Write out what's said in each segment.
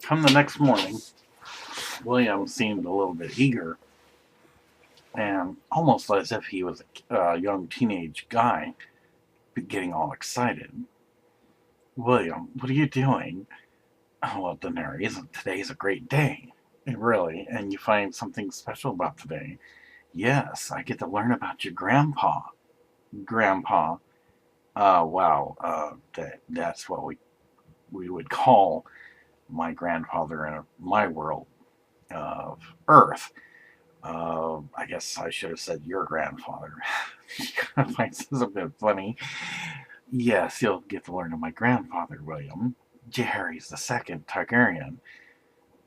Come the next morning, William seemed a little bit eager and almost as if he was a young teenage guy getting all excited. William, what are you doing? Oh, well, Daenerys, today's a great day. Really, and you find something special about today. Yes, I get to learn about your grandpa. Grandpa. Wow, that's what we would call my grandfather in my world of Earth. I guess I should have said your grandfather. I find this a bit funny. Yes, you'll get to learn of my grandfather, William. Jaehaerys II Targaryen.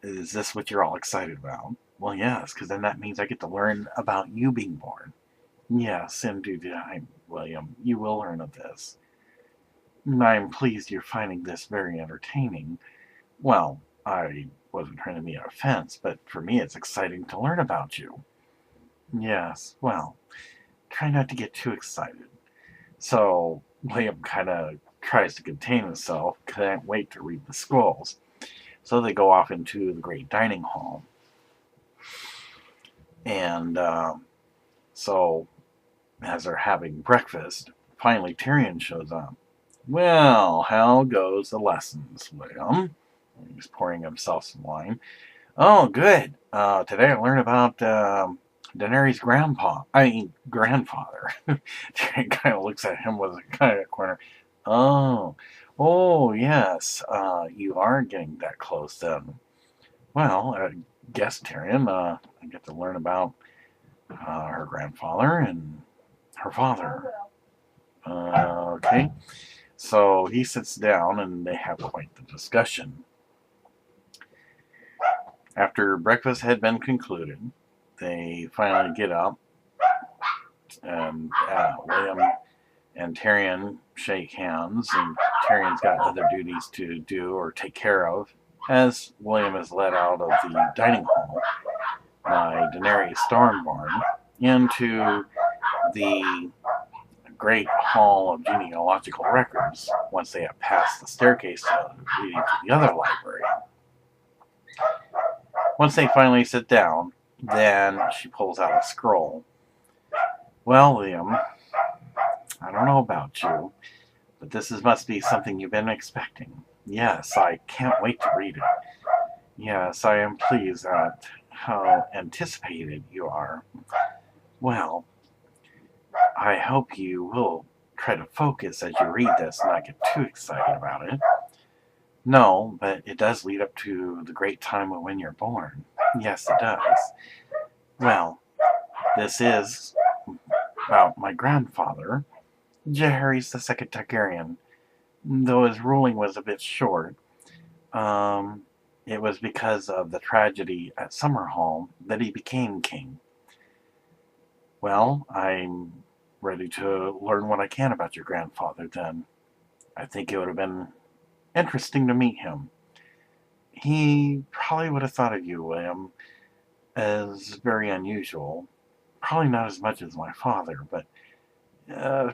Is this what you're all excited about? Well, yes, because then that means I get to learn about you being born. Yes, in due time, William, you will learn of this. I'm pleased you're finding this very entertaining. Well, I wasn't trying to be an offense, but for me it's exciting to learn about you. Yes, well, try not to get too excited. So William kind of tries to contain himself, can't wait to read the scrolls. So they go off into the great dining hall. And so as they're having breakfast, finally Tyrion shows up. Well, how goes the lessons, William? He's pouring himself some wine. Oh, good. Today I learned about Daenerys' grandfather. Tyrion kind of looks at him with a kind of corner. Oh, yes. You are getting that close then. Well, I guess, Tyrion, I get to learn about her grandfather and her father. Okay. So he sits down and they have quite the discussion. After breakfast had been concluded, they finally get up, and William and Tyrion shake hands, and Tyrion's got other duties to do or take care of, as William is led out of the dining hall by Daenerys Stormborn into the great hall of genealogical records once they have passed the staircase leading to the other library. Once they finally sit down, then she pulls out a scroll. Well, William, I don't know about you, but this must be something you've been expecting. Yes, I can't wait to read it. Yes, I am pleased at how anticipated you are. Well, I hope you will try to focus as you read this and not get too excited about it. No, but it does lead up to the great time of when you're born. Yes, it does. Well, this is about my grandfather, Jaehaerys II Targaryen. Though his ruling was a bit short, it was because of the tragedy at Summerhall that he became king. Well, I'm ready to learn what I can about your grandfather then. I think it would have been interesting to meet him. He probably would have thought of you, William, as very unusual. Probably not as much as my father, but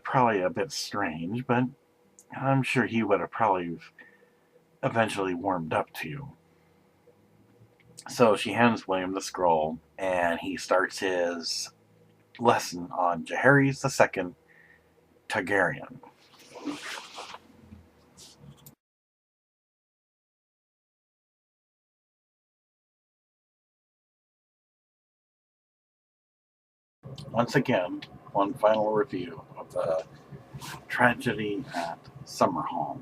probably a bit strange, but I'm sure he would have probably eventually warmed up to you. So she hands William the scroll, and he starts his lesson on Jaehaerys II Targaryen. Once again, one final review of the tragedy at Summerhall.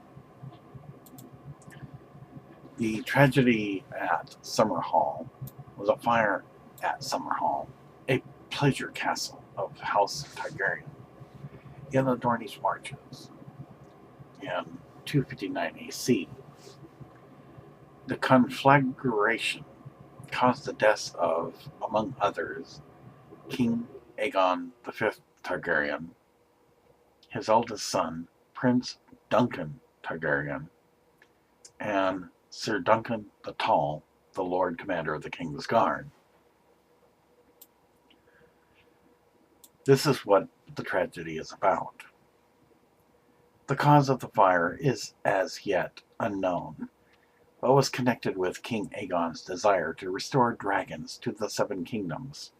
The tragedy at Summerhall was a fire at Summerhall, a pleasure castle of House Targaryen in the Dornish Marches in 259 AC. The conflagration caused the deaths of, among others, King Aegon V Targaryen, his eldest son, Prince Duncan Targaryen, and Sir Duncan the Tall, the Lord Commander of the King's Guard. This is what the tragedy is about. The cause of the fire is as yet unknown, but was connected with King Aegon's desire to restore dragons to the Seven Kingdoms.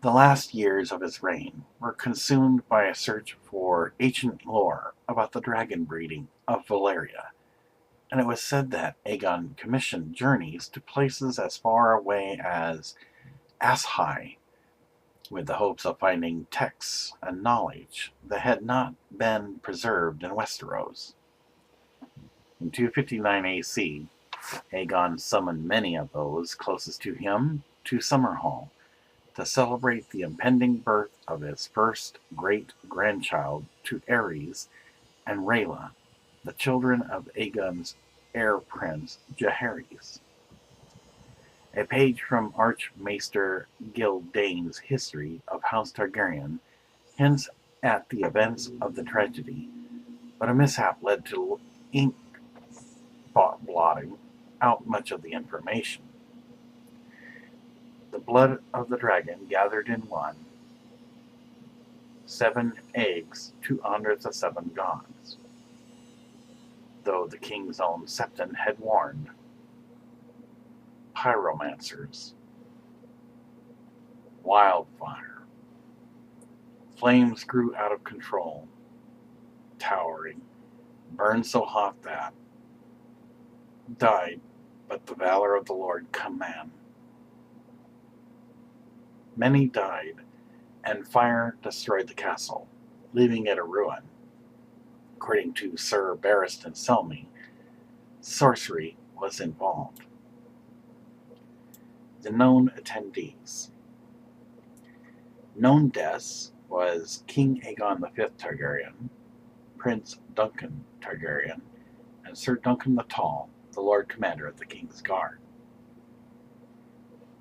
The last years of his reign were consumed by a search for ancient lore about the dragon breeding of Valyria, and it was said that Aegon commissioned journeys to places as far away as Asshai, with the hopes of finding texts and knowledge that had not been preserved in Westeros. In 259 AC, Aegon summoned many of those closest to him to Summerhall to celebrate the impending birth of his first great-grandchild to Aerys and Rhaela, the children of Aegon's heir prince Jaehaerys. A page from Archmaester Gildane's history of House Targaryen hints at the events of the tragedy, but a mishap led to ink blotting out much of the information. The blood of the dragon gathered in one, 7 eggs to honor the 7 gods, though the king's own Septon had warned. Pyromancers. Wildfire. Flames grew out of control, towering, burned so hot that died, but the valor of the Lord command. Many died, and fire destroyed the castle, leaving it a ruin. According to Sir Barristan Selmy, sorcery was involved. The known attendees. Known deaths was King Aegon V Targaryen, Prince Duncan Targaryen, and Sir Duncan the Tall, the Lord Commander of the King's Guard.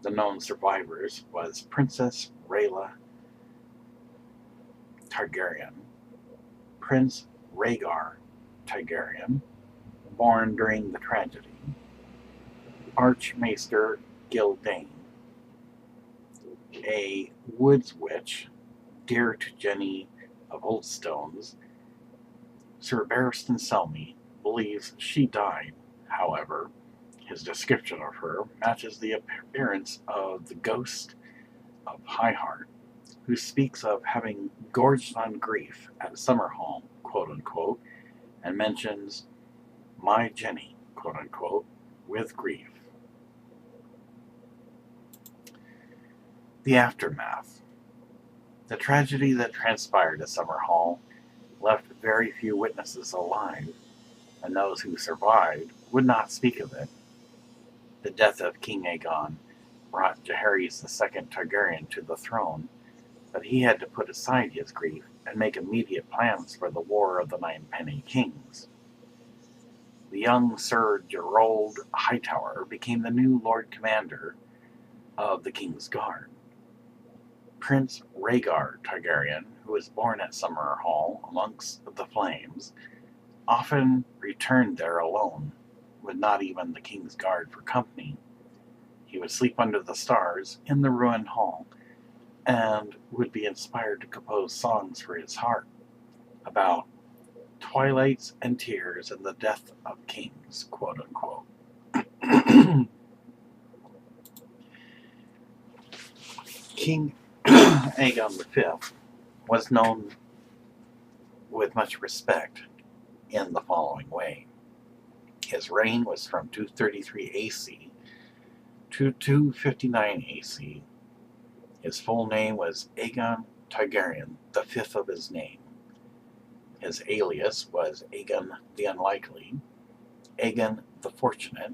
The known survivors was Princess Rhaela Targaryen, Prince RHAEGAR Targaryen, born during the tragedy, Archmaester Gildane, a woods witch dear to Jenny of Oldstones. Sir Barristan Selmy believes she died. However, his description of her matches the appearance of the ghost of Highheart, who speaks of having gorged on grief at Summerhall, quote-unquote, and mentions my Jenny, quote-unquote, with grief. The aftermath. The tragedy that transpired at Summerhall left very few witnesses alive, and those who survived would not speak of it. The death of King Aegon brought Jaehaerys II Targaryen to the throne, but he had to put aside his grief and make immediate plans for the War of the Ninepenny Kings. The young Sir Gerald Hightower became the new Lord Commander of the King's Guard. Prince Rhaegar Targaryen, who was born at Summerhall amongst the flames, often returned there alone, with not even the King's Guard for company. He would sleep under the stars in the ruined hall, and would be inspired to compose songs for his heart about twilights and tears and the death of kings, quote-unquote. King Aegon V was known with much respect in the following way. His reign was from 233 AC to 259 AC. His full name was Aegon Targaryen, the fifth of his name. His alias was Aegon the Unlikely, Aegon the Fortunate,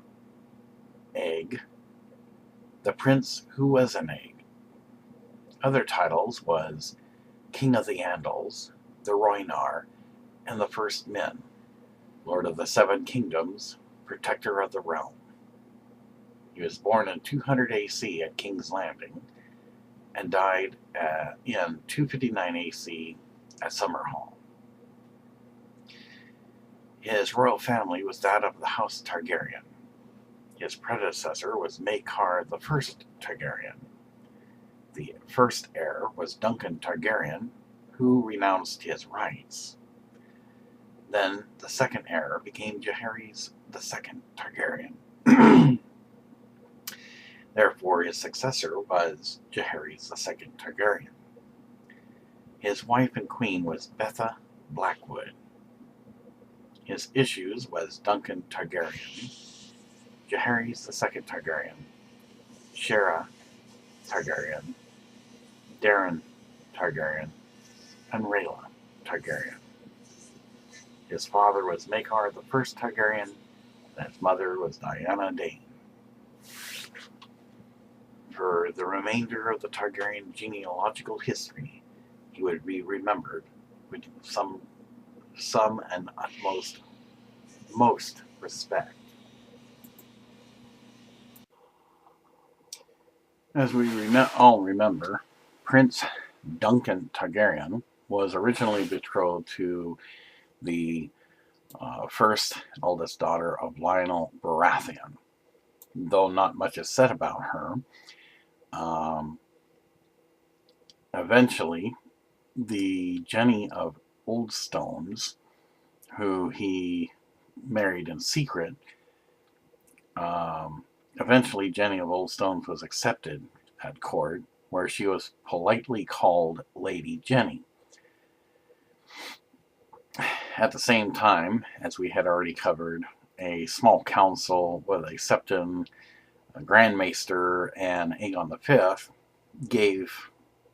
Egg, the Prince who was an Egg. Other titles was King of the Andals, the Rhoynar, and the First Men, Lord of the Seven Kingdoms, Protector of the Realm. He was born in 200 AC at King's Landing, and died in 259 AC at Summerhall. His royal family was that of the House Targaryen. His predecessor was Maekar the First Targaryen. The first heir was Duncan Targaryen, who renounced his rights. Then the second heir became Jaehaerys II Targaryen. Therefore, his successor was Jaehaerys II Targaryen. His wife and queen was Betha Blackwood. His issues was Duncan Targaryen, Jaehaerys II Targaryen, Shera Targaryen, Daeron Targaryen, and Rhaela Targaryen. His father was Maekar the First Targaryen, and his mother was Diana Dane. For the remainder of the Targaryen genealogical history, he would be remembered with some and utmost most respect. As we all remember, Prince Duncan Targaryen was originally betrothed to the first eldest daughter of Lionel Baratheon. Though not much is said about her, eventually the Jenny of Oldstones, who he married in secret, eventually Jenny of Oldstones was accepted at court, where she was politely called Lady Jenny. At the same time, as we had already covered, a small council with a Septon, a Grand Maester, and Aegon V gave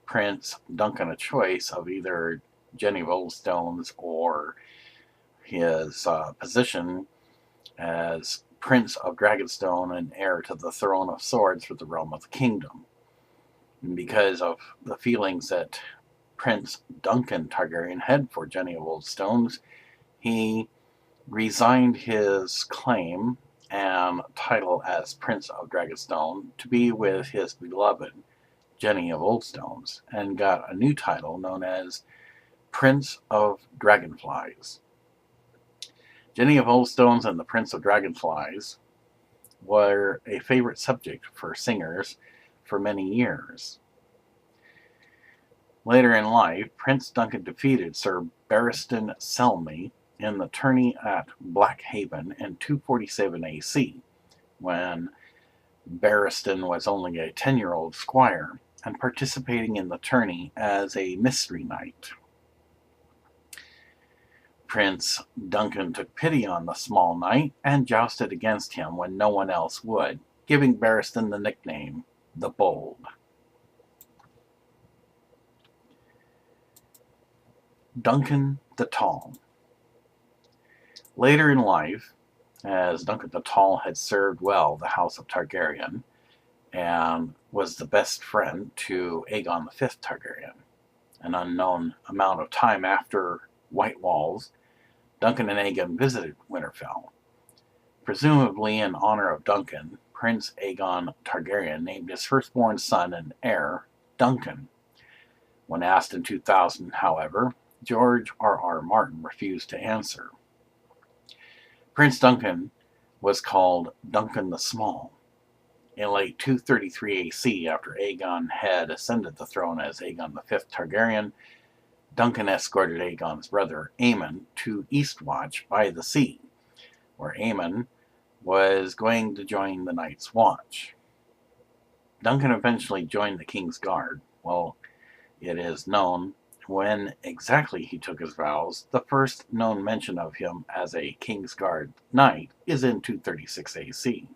Prince Duncan a choice of either Jenny of Oldstones or his position as Prince of Dragonstone and heir to the throne of swords for the realm of the kingdom. And because of the feelings that Prince Duncan Targaryen had for Jenny of Oldstones, he resigned his claim and title as Prince of Dragonstone to be with his beloved Jenny of Oldstones, and got a new title known as Prince of Dragonflies. Jenny of Oldstones and the Prince of Dragonflies were a favorite subject for singers for many years. Later in life, Prince Duncan defeated Sir Barristan Selmy in the tourney at Blackhaven in 247 AC, when Barristan was only a 10-year-old squire and participating in the tourney as a mystery knight. Prince Duncan took pity on the small knight and jousted against him when no one else would, giving Barristan the nickname the Bold. Duncan the Tall. Later in life, as Duncan the Tall had served well the House of Targaryen and was the best friend to Aegon V Targaryen, an unknown amount of time after White Walls, Duncan and Aegon visited Winterfell. Presumably in honor of Duncan, Prince Aegon Targaryen named his firstborn son and heir Duncan. When asked in 2000, however, George R.R. Martin refused to answer. Prince Duncan was called Duncan the Small. In late 233 AC, after Aegon had ascended the throne as Aegon V Targaryen, Duncan escorted Aegon's brother Aemon to Eastwatch by the sea, where Aemon was going to join the Night's Watch. Duncan eventually joined the King's Guard. Well, it is known when exactly he took his vows. The first known mention of him as a King's Guard knight is in 236 AC.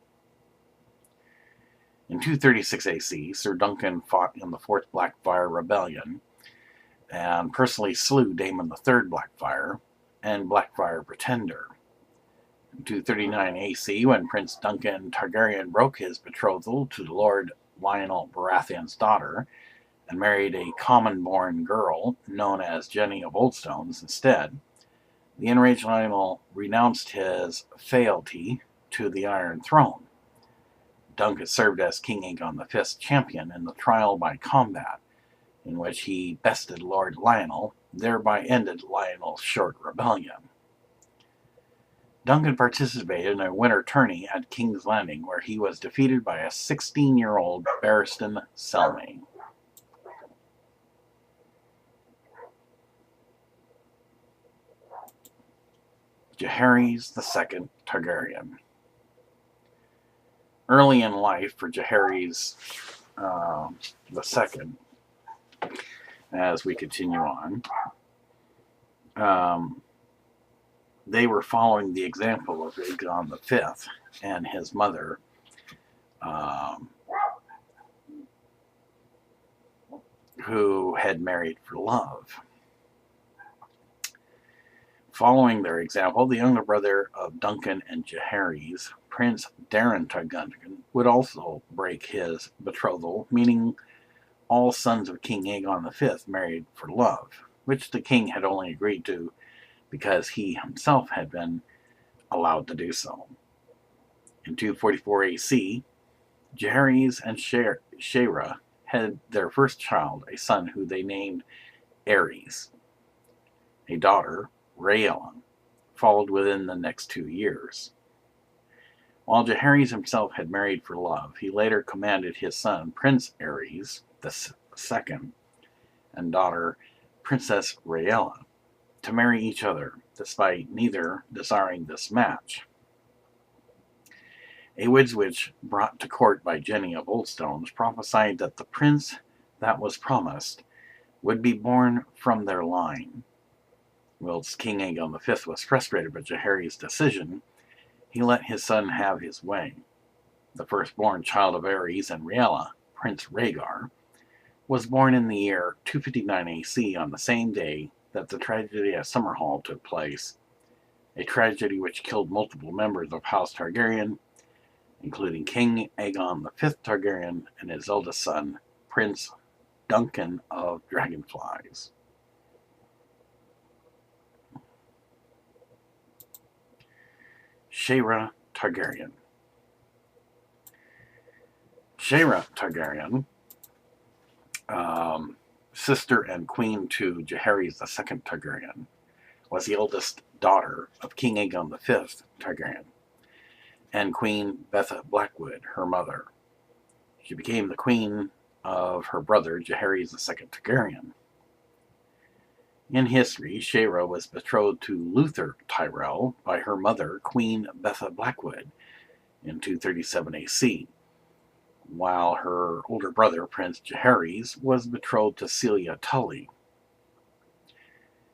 In 236 AC, Sir Duncan fought in the Fourth Blackfyre Rebellion and personally slew Daemon III Blackfyre and Blackfyre Pretender. In 239 AC, when Prince Duncan Targaryen broke his betrothal to Lord Lionel Baratheon's daughter and married a common-born girl known as Jenny of Oldstones instead, the enraged Lionel renounced his fealty to the Iron Throne. Duncan served as King Aegon V's champion in the trial by combat, in which he bested Lord Lionel, thereby ended Lionel's short rebellion. Duncan participated in a winter tourney at King's Landing, where he was defeated by a 16-year-old Barristan Selmy. Jaehaerys II Targaryen. Early in life for Jaehaerys II, as we continue on, they were following the example of Aegon V and his mother, who had married for love. Following their example, the younger brother of Duncan and Jaehaerys, Prince Daeron Targaryen, would also break his betrothal, meaning all sons of King Aegon V married for love, which the king had only agreed to because he himself had been allowed to do so. In 244 AC, Jaehaerys and Shaera had their first child, a son who they named Aerys. A daughter, Rhaella, followed within the next 2 years. While Jaehaerys himself had married for love, he later commanded his son, Prince Aerys II, and daughter, Princess Rhaella, to marry each other, despite neither desiring this match. A witch brought to court by Jenny of Oldstones prophesied that the prince that was promised would be born from their line. Whilst King Aegon V was frustrated by Jaehaerys' decision, he let his son have his way. The firstborn child of Aerys and Rhaella, Prince Rhaegar, was born in the year 259 AC on the same day that the tragedy at Summerhall took place, a tragedy which killed multiple members of House Targaryen, including King Aegon V Targaryen and his eldest son, Prince Duncan of Dragonflies. Shaera Targaryen. Shaera Targaryen, sister and queen to Jaehaerys II Targaryen, was the eldest daughter of King Aegon V Targaryen and Queen Betha Blackwood, her mother. She became the queen of her brother Jaehaerys II Targaryen. In history, Shaera was betrothed to Luther Tyrell by her mother, Queen Betha Blackwood, in 237 AC, while her older brother, Prince Jaehaerys, was betrothed to Celia Tully.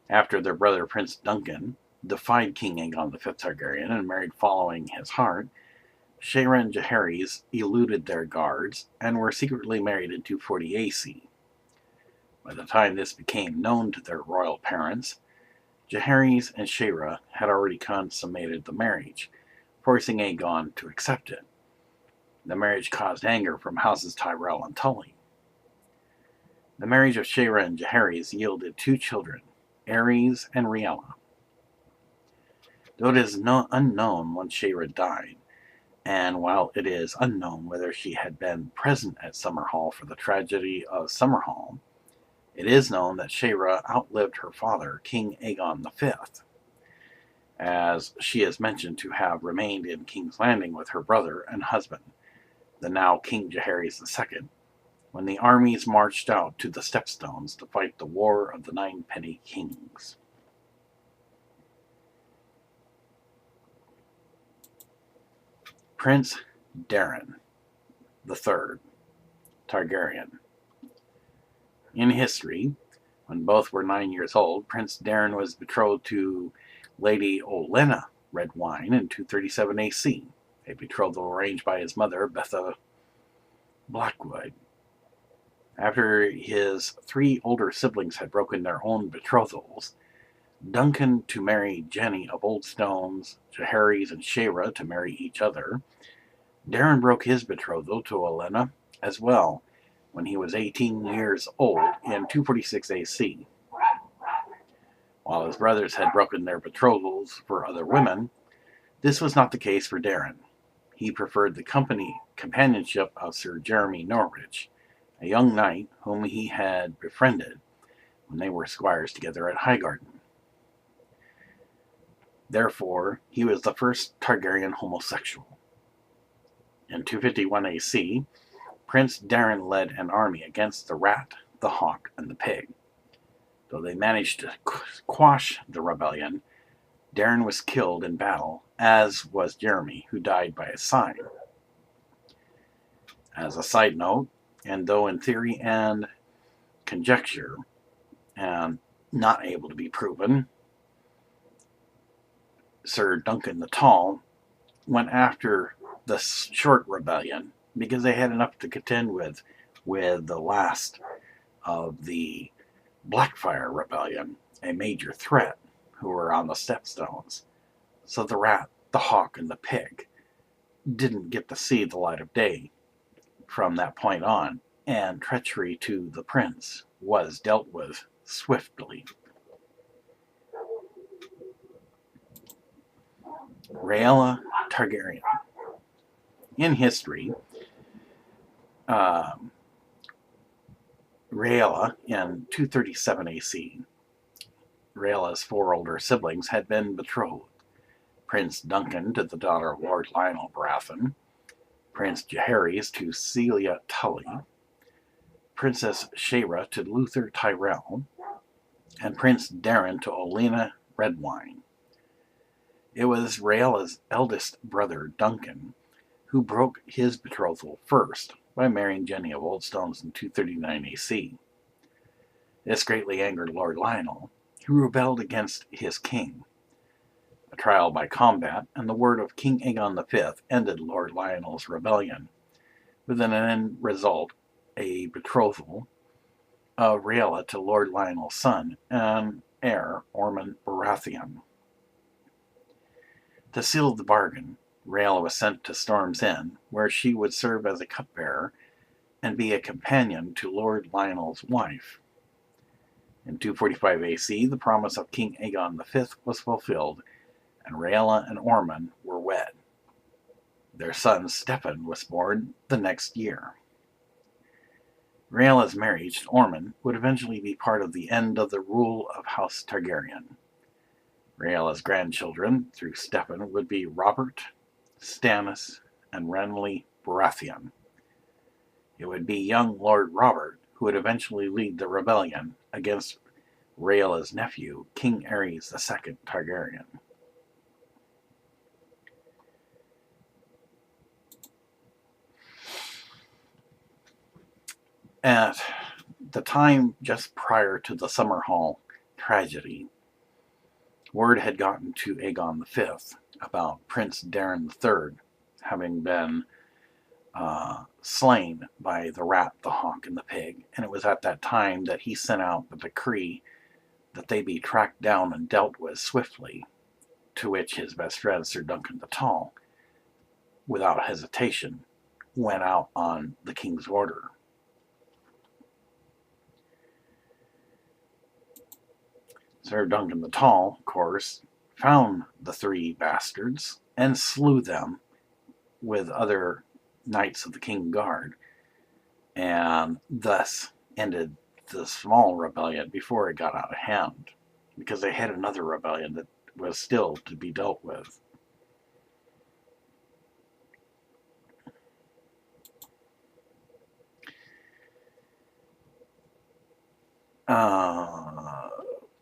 After their brother, Prince Duncan, defied King Aegon V Targaryen and married following his heart, Shaera and Jaehaerys eluded their guards and were secretly married in 240 AC. By the time this became known to their royal parents, Jaehaerys and Shaera had already consummated the marriage, forcing Aegon to accept it. The marriage caused anger from houses Tyrell and Tully. The marriage of Shaera and Jaehaerys yielded 2 children, Aerys and Rhaella. Though it is unknown when Shaera died, and while it is unknown whether she had been present at Summerhall for the tragedy of Summerhall, it is known that Shaera outlived her father, King Aegon V, as she is mentioned to have remained in King's Landing with her brother and husband, the now King Jaehaerys II, when the armies marched out to the Stepstones to fight the War of the Ninepenny Kings. Prince Daeron III Targaryen. In history, when both were 9 years old, Prince Daeron was betrothed to Lady Olenna Redwine in 237 AC, a betrothal arranged by his mother, Betha Blackwood. After his 3 older siblings had broken their own betrothals, Duncan to marry Jenny of Oldstones, Jaehaerys and Shaera to marry each other, Daeron broke his betrothal to Olenna as well when he was 18 years old in 246 AC. While his brothers had broken their betrothals for other women, this was not the case for Daeron. He preferred the companionship of Sir Jeremy Norwich, a young knight whom he had befriended when they were squires together at Highgarden. Therefore, he was the first Targaryen homosexual. In 251 AC, Prince Daeron led an army against the Rat, the Hawk, and the Pig. Though they managed to quash the rebellion, Daeron was killed in battle, as was Jeremy, who died by his side. As a side note, and though in theory and conjecture, and not able to be proven, Sir Duncan the Tall went after the Short Rebellion because they had enough to contend with the last of the Blackfire Rebellion, a major threat, who were on the Stepstones. So the rat, the hawk, and the pig didn't get to see the light of day from that point on, and treachery to the prince was dealt with swiftly. Rhaella Targaryen. In history, Rhaella in 237 AC, Rhaella's 4 older siblings had been betrothed. Prince Duncan to the daughter of Lord Lionel Baratheon, Prince Jaehaerys to Celia Tully, Princess Shaera to Luther Tyrell, and Prince Daeron to Olenna Redwine. It was Rhaella's eldest brother, Duncan, who broke his betrothal first by marrying Jenny of Oldstones in 239 AC. This greatly angered Lord Lionel, who rebelled against his king. A trial by combat and the word of King Aegon V ended Lord Lionel's rebellion, with an end result a betrothal of Rhaella to Lord Lionel's son and heir, Ormond Baratheon. To seal the bargain, Rhaella was sent to Storm's End, where she would serve as a cupbearer and be a companion to Lord Lionel's wife. In 245 AC, the promise of King Aegon V was fulfilled, and Rhaella and Ormond were wed. Their son Stephen was born the next year. Rhaella's marriage to Ormond would eventually be part of the end of the rule of House Targaryen. Rhaella's grandchildren, through Stephen, would be Robert, Stannis, and Renly Baratheon. It would be young Lord Robert who would eventually lead the rebellion against Rhaella's nephew, King Aerys II Targaryen. At the time just prior to the Summerhall tragedy, word had gotten to Aegon V about Prince Daeron III having been slain by the rat, the hawk, and the pig, and it was at that time that he sent out the decree that they be tracked down and dealt with swiftly, to which his best friend, Sir Duncan the Tall, without hesitation, went out on the king's order. Sir Duncan the Tall, of course, found the 3 bastards and slew them with other knights of the King Guard, and thus ended the small rebellion before it got out of hand, because they had another rebellion that was still to be dealt with.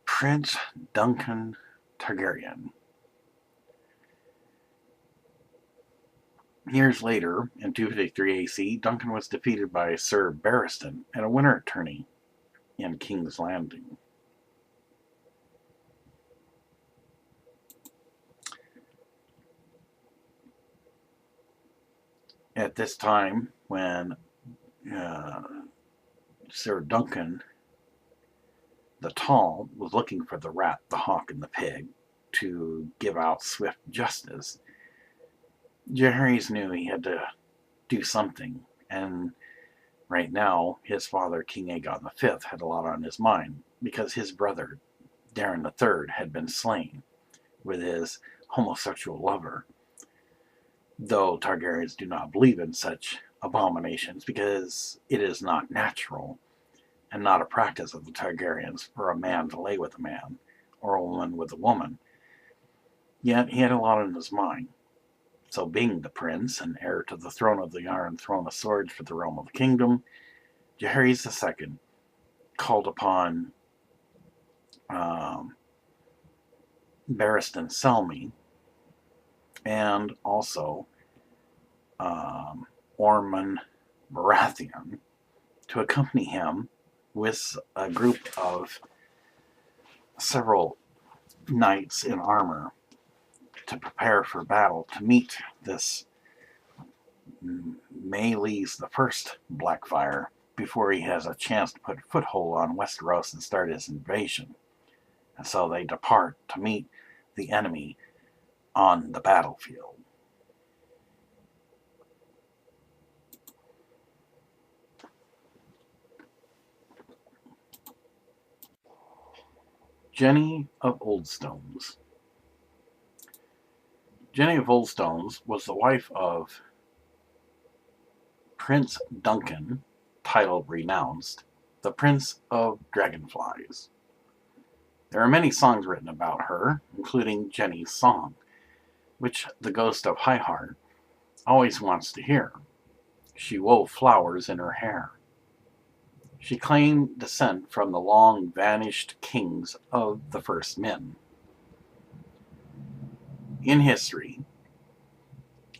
Prince Duncan Targaryen. Years later, in 253 AC, Duncan was defeated by Sir Barristan in a winter tourney in King's Landing. At this time, when Sir Duncan the Tall was looking for the rat, the hawk, and the pig to give out swift justice, Jaehaerys knew he had to do something, and right now his father, King Aegon V, had a lot on his mind, because his brother, Daeron III, had been slain with his homosexual lover. Though Targaryens do not believe in such abominations, because it is not natural and not a practice of the Targaryens for a man to lay with a man or a woman with a woman. Yet he had a lot on his mind. So being the prince and heir to the throne of the Iron Throne of Swords for the realm of the kingdom, Jaehaerys II called upon Barristan Selmy, and also Ormond Baratheon to accompany him with a group of several knights in armor to prepare for battle to meet this Meleys the First Blackfyre before he has a chance to put a foothold on Westeros and start his invasion. And so they depart to meet the enemy on the battlefield. Jenny of Oldstones. Jenny of Oldstones was the wife of Prince Duncan, titled Renounced, the Prince of Dragonflies. There are many songs written about her, including Jenny's song, which the ghost of Highheart always wants to hear. She wove flowers in her hair. She claimed descent from the long-vanished kings of the first men. In history,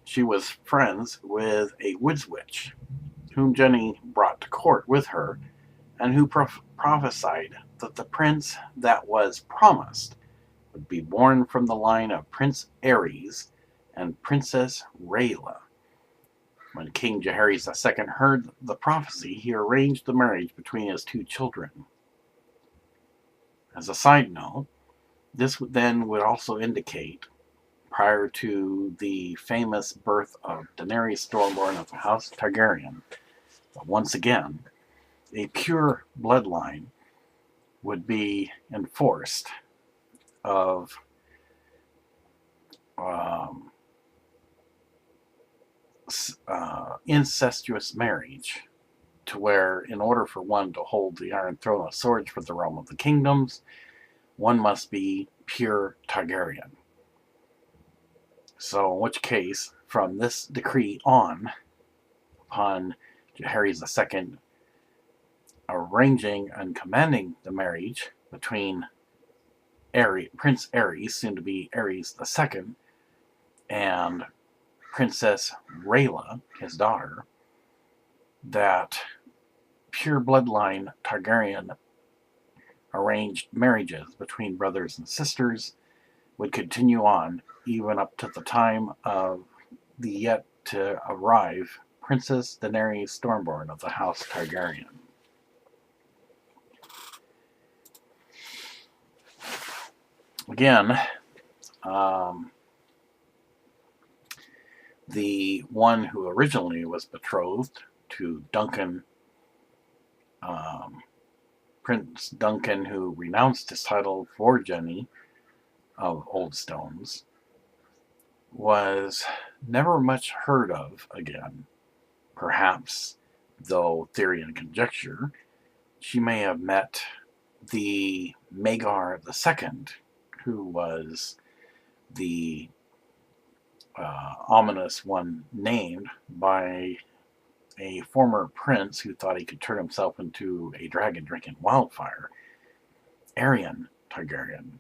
she was friends with a woods witch, whom Jenny brought to court with her, and who prophesied that the prince that was promised would be born from the line of Prince Aerys and Princess Rhaela. When King Jaehaerys II heard the prophecy, he arranged the marriage between his two children. As a side note, this then would also indicate, prior to the famous birth of Daenerys Stormborn of the House Targaryen, that once again, a pure bloodline would be enforced of incestuous marriage, to where in order for one to hold the Iron Throne of Swords for the realm of the kingdoms, one must be pure Targaryen. So in which case, from this decree on, upon Jaehaerys II arranging and commanding the marriage between Prince Aerys, soon to be Aerys II, and Princess Rhaela, his daughter, that pure bloodline Targaryen arranged marriages between brothers and sisters would continue on even up to the time of the yet to arrive Princess Daenerys Stormborn of the House Targaryen. Again, the one who originally was betrothed to Duncan, Prince Duncan, who renounced his title for Jenny of Oldstones, was never much heard of again. Perhaps, though theory and conjecture, she may have met the Maegor II, who was the ominous one named by a former prince who thought he could turn himself into a dragon drinking wildfire, Aegon Targaryen.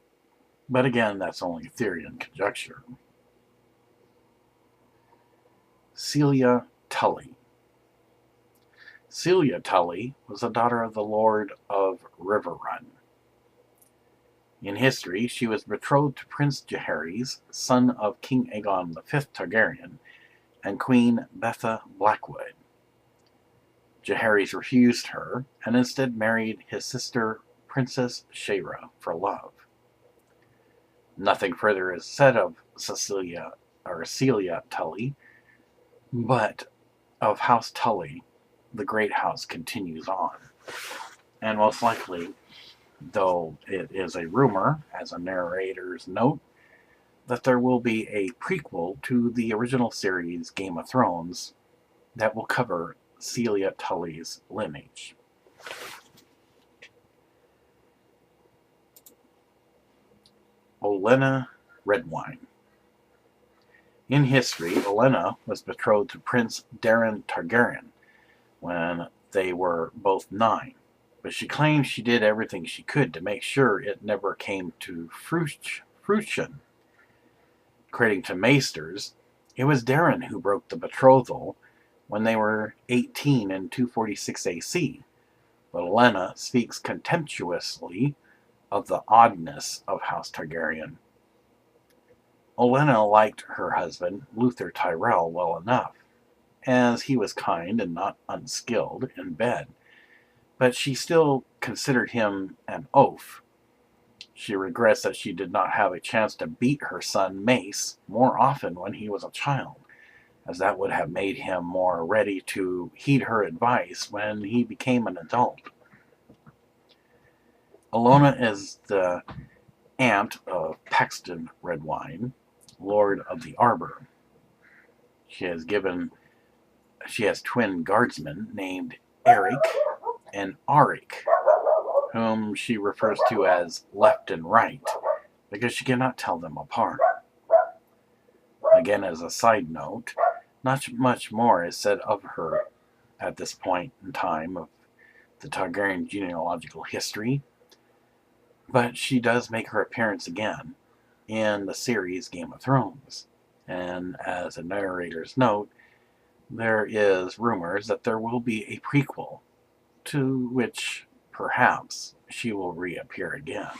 But again, that's only theory and conjecture. Celia Tully. Celia Tully was the daughter of the Lord of Riverrun. In history, she was betrothed to Prince Jaehaerys, son of King Aegon V Targaryen, and Queen Betha Blackwood. Jaehaerys refused her, and instead married his sister Princess Shaera for love. Nothing further is said of Celia Tully, but of House Tully, the great house continues on. And most likely, though it is a rumor, as a narrator's note, that there will be a prequel to the original series Game of Thrones that will cover Celia Tully's lineage. Olenna Redwyne. In history, Olenna was betrothed to Prince Daeron Targaryen when they were both 9, but she claims she did everything she could to make sure it never came to fruition. According to Maesters, it was Daeron who broke the betrothal when they were 18 in 246 AC, but Olenna speaks contemptuously of the oddness of House Targaryen. Olenna liked her husband, Luther Tyrell, well enough, as he was kind and not unskilled in bed, but she still considered him an oaf. She regrets that she did not have a chance to beat her son Mace more often when he was a child, as that would have made him more ready to heed her advice when he became an adult. Olenna is the aunt of Paxton Redwyne, Lord of the Arbor. She has twin guardsmen named Eric and Arik, whom she refers to as left and right, because she cannot tell them apart. Again, as a side note, not much more is said of her at this point in time of the Targaryen genealogical history, but she does make her appearance again in the series Game of Thrones. And as a narrator's note, there is rumors that there will be a prequel to which perhaps she will reappear again.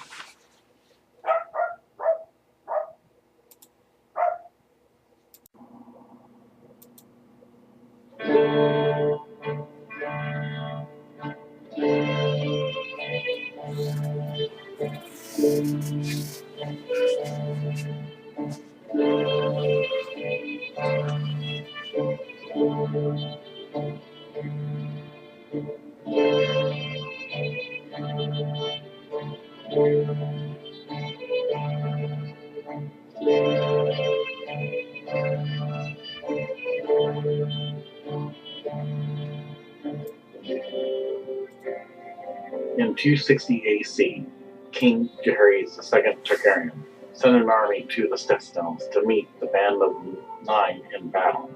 In 260 AC, King Jaehaerys II Targaryen sent an army to the Stepstones to meet the Band of Nine in battle.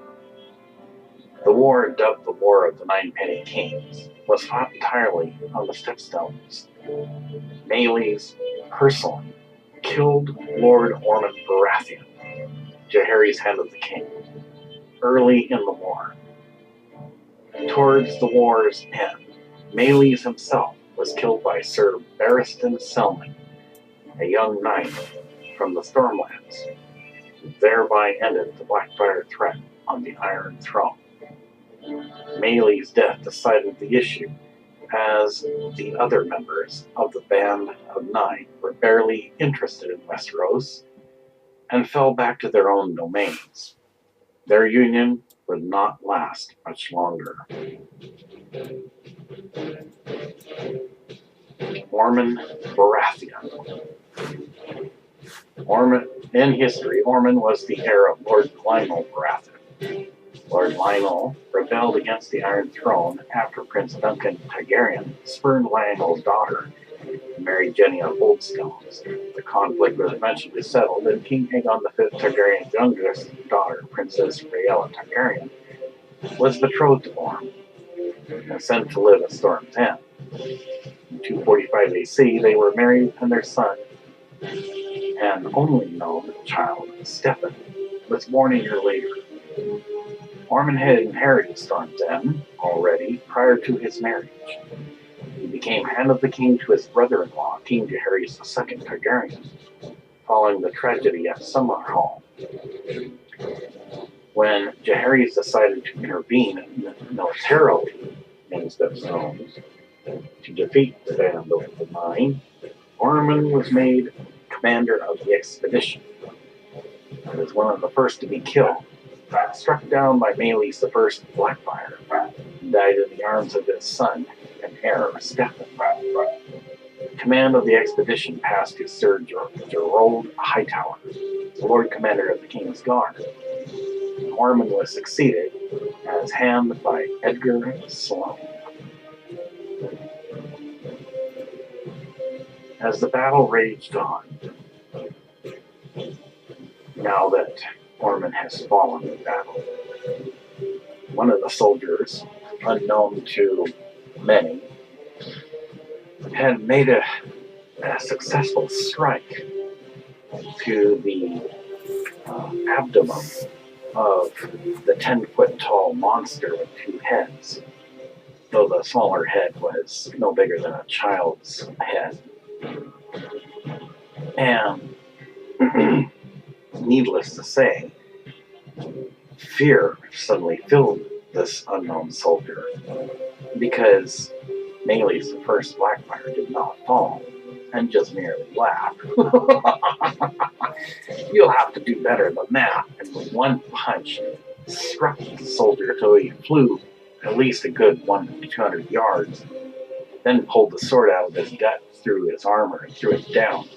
The war, dubbed the War of the Nine-Penny Kings, was fought entirely on the Stepstones. Meleys personally killed Lord Ormond Baratheon, Jaehaerys' Hand of the King, early in the war. Towards the war's end, Meleys himself was killed by Sir Barristan Selmy, a young knight from the Stormlands, who thereby ended the Blackfyre threat on the Iron Throne. Meleys' death decided the issue, as the other members of the Band of Nine were barely interested in Westeros and fell back to their own domains. Their union would not last much longer. Ormond Baratheon. In history, Ormond was the heir of Lord Lionel Baratheon. Lord Lionel rebelled against the Iron Throne after Prince Duncan Targaryen spurned Lionel's daughter and married Jenny of Oldstones. The conflict was eventually settled, and King Aegon V Targaryen's youngest daughter, Princess Rhaella Targaryen, was betrothed to Ormond and sent to live at Storm's End. In 245 AC, they were married, and their son, and only known child, Stefan, was born a year later. Ormond had inherited Storm's End already prior to his marriage. He became Hand of the King to his brother-in-law, King Jaehaerys II Targaryen, following the tragedy at Summerhall. When Jaehaerys decided to intervene militarily in the Stepstones to defeat the Band of the Nine, Ormond was made commander of the expedition and was one of the first to be killed. Struck down by Meleys I Blackfyre, and died in the arms of his son and heir, Stefan. Command of the expedition passed to Sir Gerald Hightower, the Lord Commander of the King's Guard. Ormond was succeeded as Hand by Edgar Sloane. As the battle raged on, now that Ormond has fallen in battle, one of the soldiers, unknown to many, had made a successful strike to the abdomen of the 10-foot-tall monster with two heads, though the smaller head was no bigger than a child's head. And needless to say, fear suddenly filled this unknown soldier, because Maelys, the first Blackfire, did not fall and just merely laughed. You'll have to do better than that. And with one punch, struck the soldier till he flew at least a good 100 to 200 yards, then pulled the sword out of his gut through his armor and threw it down.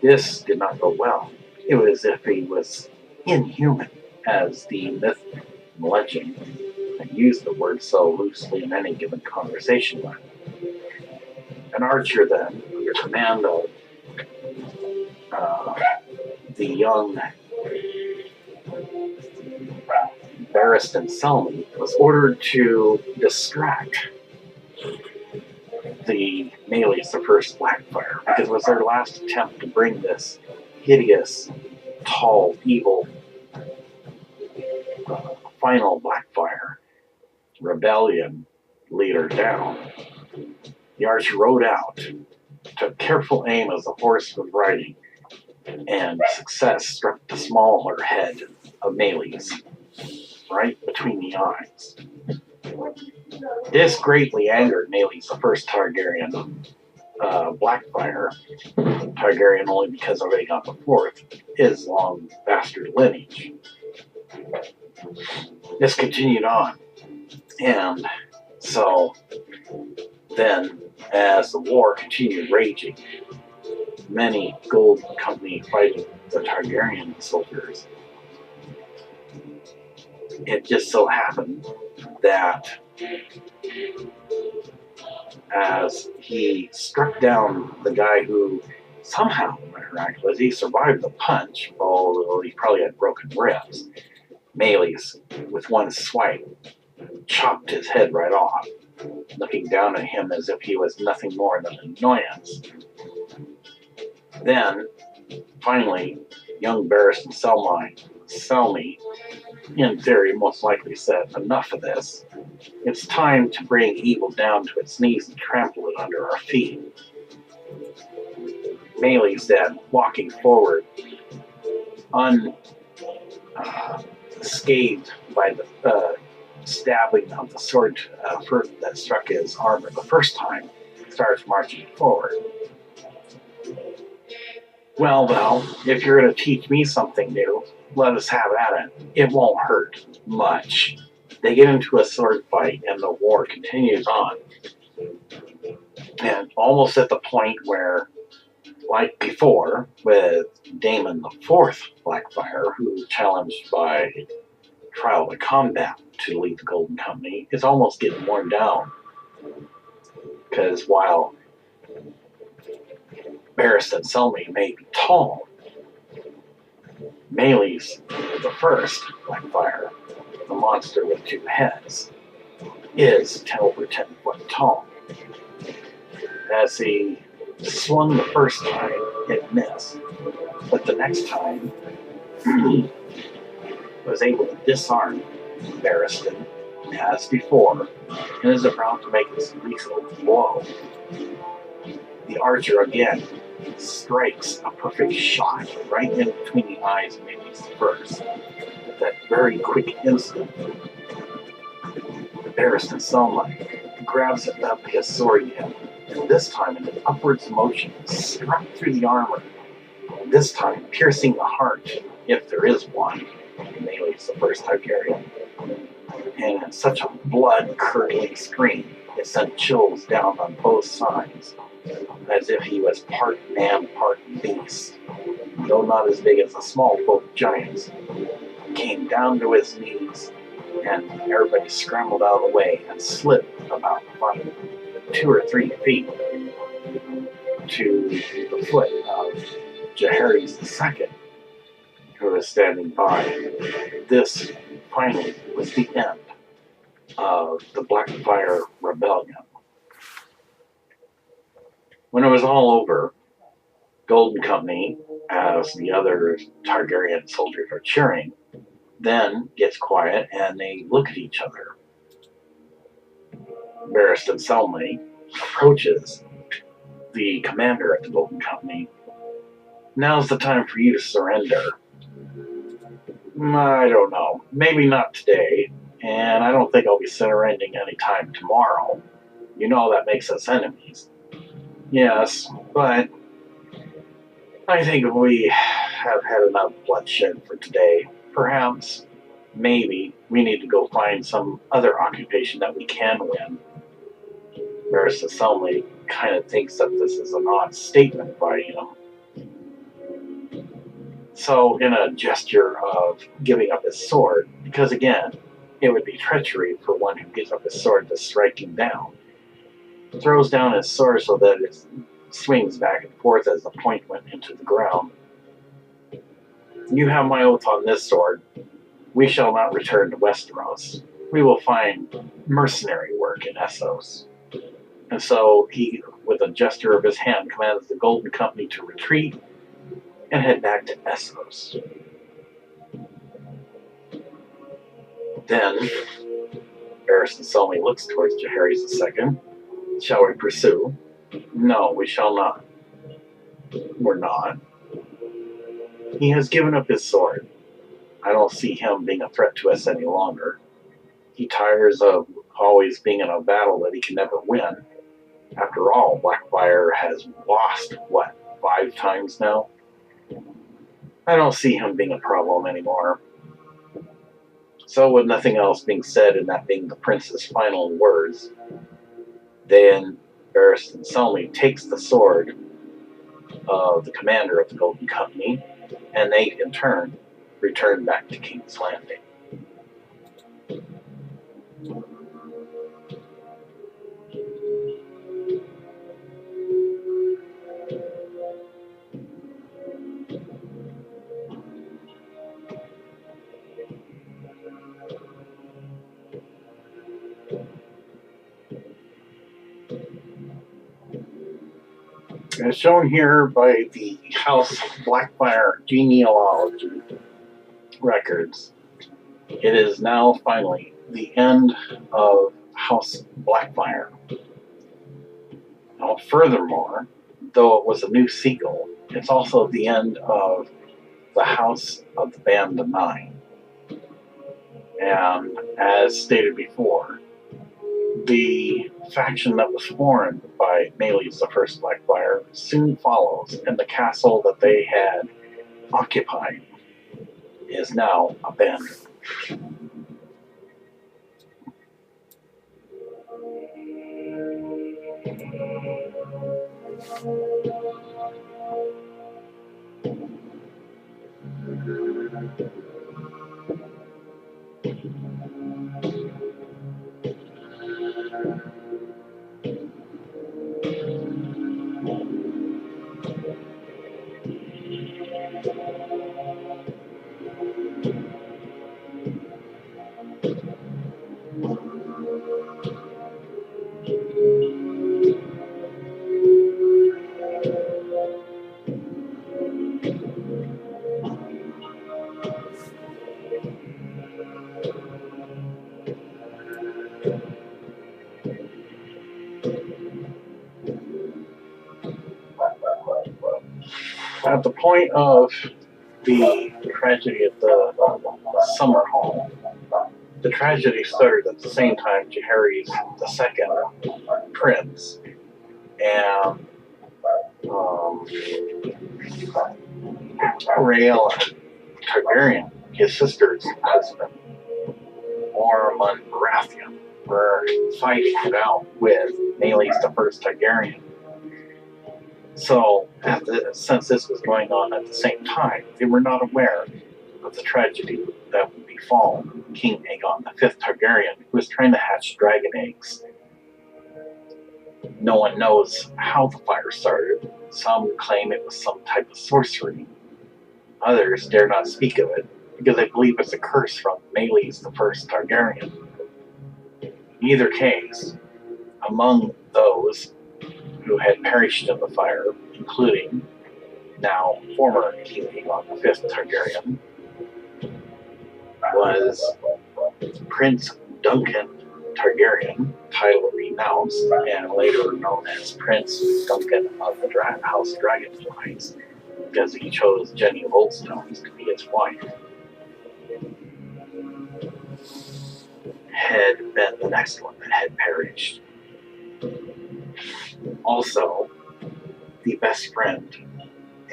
This did not go well. It was as if he was inhuman, as the myth and legend, and used the word so loosely in any given conversation line. An archer then, under command of the young Barristan Selmy, was ordered to distract the Maelys, the first Blackfire, because it was their last attempt to bring this hideous, tall, evil, final Blackfire rebellion leader down. The archer rode out, took careful aim as the horse was riding, and success struck the smaller head of Maelys, right between the eyes. This greatly angered Maelys, the first Targaryen Blackfire, Targaryen only because of Aegon IV, his long bastard lineage. This continued on, and so then, as the war continued raging, many Gold Company fighting the Targaryen soldiers, it just so happened that as he struck down the guy who somehow, miraculously, survived the punch, although he probably had broken ribs, Maelys, with one swipe, chopped his head right off, looking down at him as if he was nothing more than an annoyance. Then, finally, young Barristan Selmy, in theory, most likely said, enough of this. It's time to bring evil down to its knees and trample it under our feet. Maelys then, walking forward, unscathed by the stabbing of the sword that struck his armor the first time, starts marching forward. Well, if you're going to teach me something new, let us have at it. It won't hurt much. They get into a sword fight, and the war continues on. And almost at the point where, like before, with Daemon the Fourth Blackfire, who was challenged by trial to combat to lead the Golden Company, is almost getting worn down. Because while Barristan Selmy may be tall, Maelys, the first Blackfire, the monster with two heads, is 10 over 10 foot tall. As he swung the first time, it missed, but the next time, he was able to disarm Barristan as before, and is about to make this lethal blow. The archer again strikes a perfect shot right in between the eyes of Maelys the First. At that very quick instant, Barristan Selmy grabs up his sword again, and this time in an upwards motion, struck through the armor, this time piercing the heart, if there is one, Maelys the First Targaryen. And in such a blood-curdling scream, it sent chills down on both sides, as if he was part man, part beast. Though not as big as the small folk giants, came down to his knees, and everybody scrambled out of the way and slipped about 2 or 3 feet to the foot of Jaehaerys II, who was standing by. This finally was the end of the Blackfire Rebellion. When it was all over, Golden Company, as the other Targaryen soldiers are cheering, then gets quiet and they look at each other. Barristan Selmy approaches the commander of the Golden Company. Now's the time for you to surrender. I don't know. Maybe not today, and I don't think I'll be surrendering anytime tomorrow. You know that makes us enemies. Yes, but I think if we have had enough bloodshed for today, perhaps, maybe, we need to go find some other occupation that we can win. Barristan Selmy kind of thinks that this is an odd statement by him. So, in a gesture of giving up his sword, because again, it would be treachery for one who gives up his sword to strike him down, throws down his sword so that it swings back and forth as the point went into the ground. You have my oath on this sword. We shall not return to Westeros. We will find mercenary work in Essos. And so he, with a gesture of his hand, commands the Golden Company to retreat and head back to Essos. Then, Barristan Selmy looks towards Jaehaerys II. Shall we pursue? No, we shall not. We're not. He has given up his sword. I don't see him being a threat to us any longer. He tires of always being in a battle that he can never win. After all, Blackfyre has lost, 5 times now? I don't see him being a problem anymore. So with nothing else being said, and that being the prince's final words, then Barristan Selmy takes the sword of the commander of the Golden Company, and they in turn return back to King's Landing. As shown here by the House Blackfyre Genealogy records, it is now finally the end of House Blackfyre. Now, furthermore, though it was a new sequel, it's also the end of the House of the Band of Nine. And as stated before, the faction that was formed by Meleys the First Blackfyre soon follows, and the castle that they had occupied is now abandoned. At the point of the tragedy at the Summerhall, the tragedy started at the same time Jaehaerys II, Prince, and Rhaegar Targaryen, his sister's husband, Ormond Baratheon, were fighting it out with Meleys the First Targaryen. So, since this was going on at the same time, they were not aware of the tragedy that would befall King Aegon V Targaryen, who was trying to hatch dragon eggs. No one knows how the fire started. Some claim it was some type of sorcery. Others dare not speak of it, because they believe it's a curse from Meleys the First Targaryen. In either case, among those who had perished in the fire, including now former King Aegon V Targaryen, was Prince Duncan Targaryen, title Renounced, and later known as Prince Duncan of the House Dragonflies, because he chose Jenny Oldstones to be his wife, had been the next one that had perished. Also, the best friend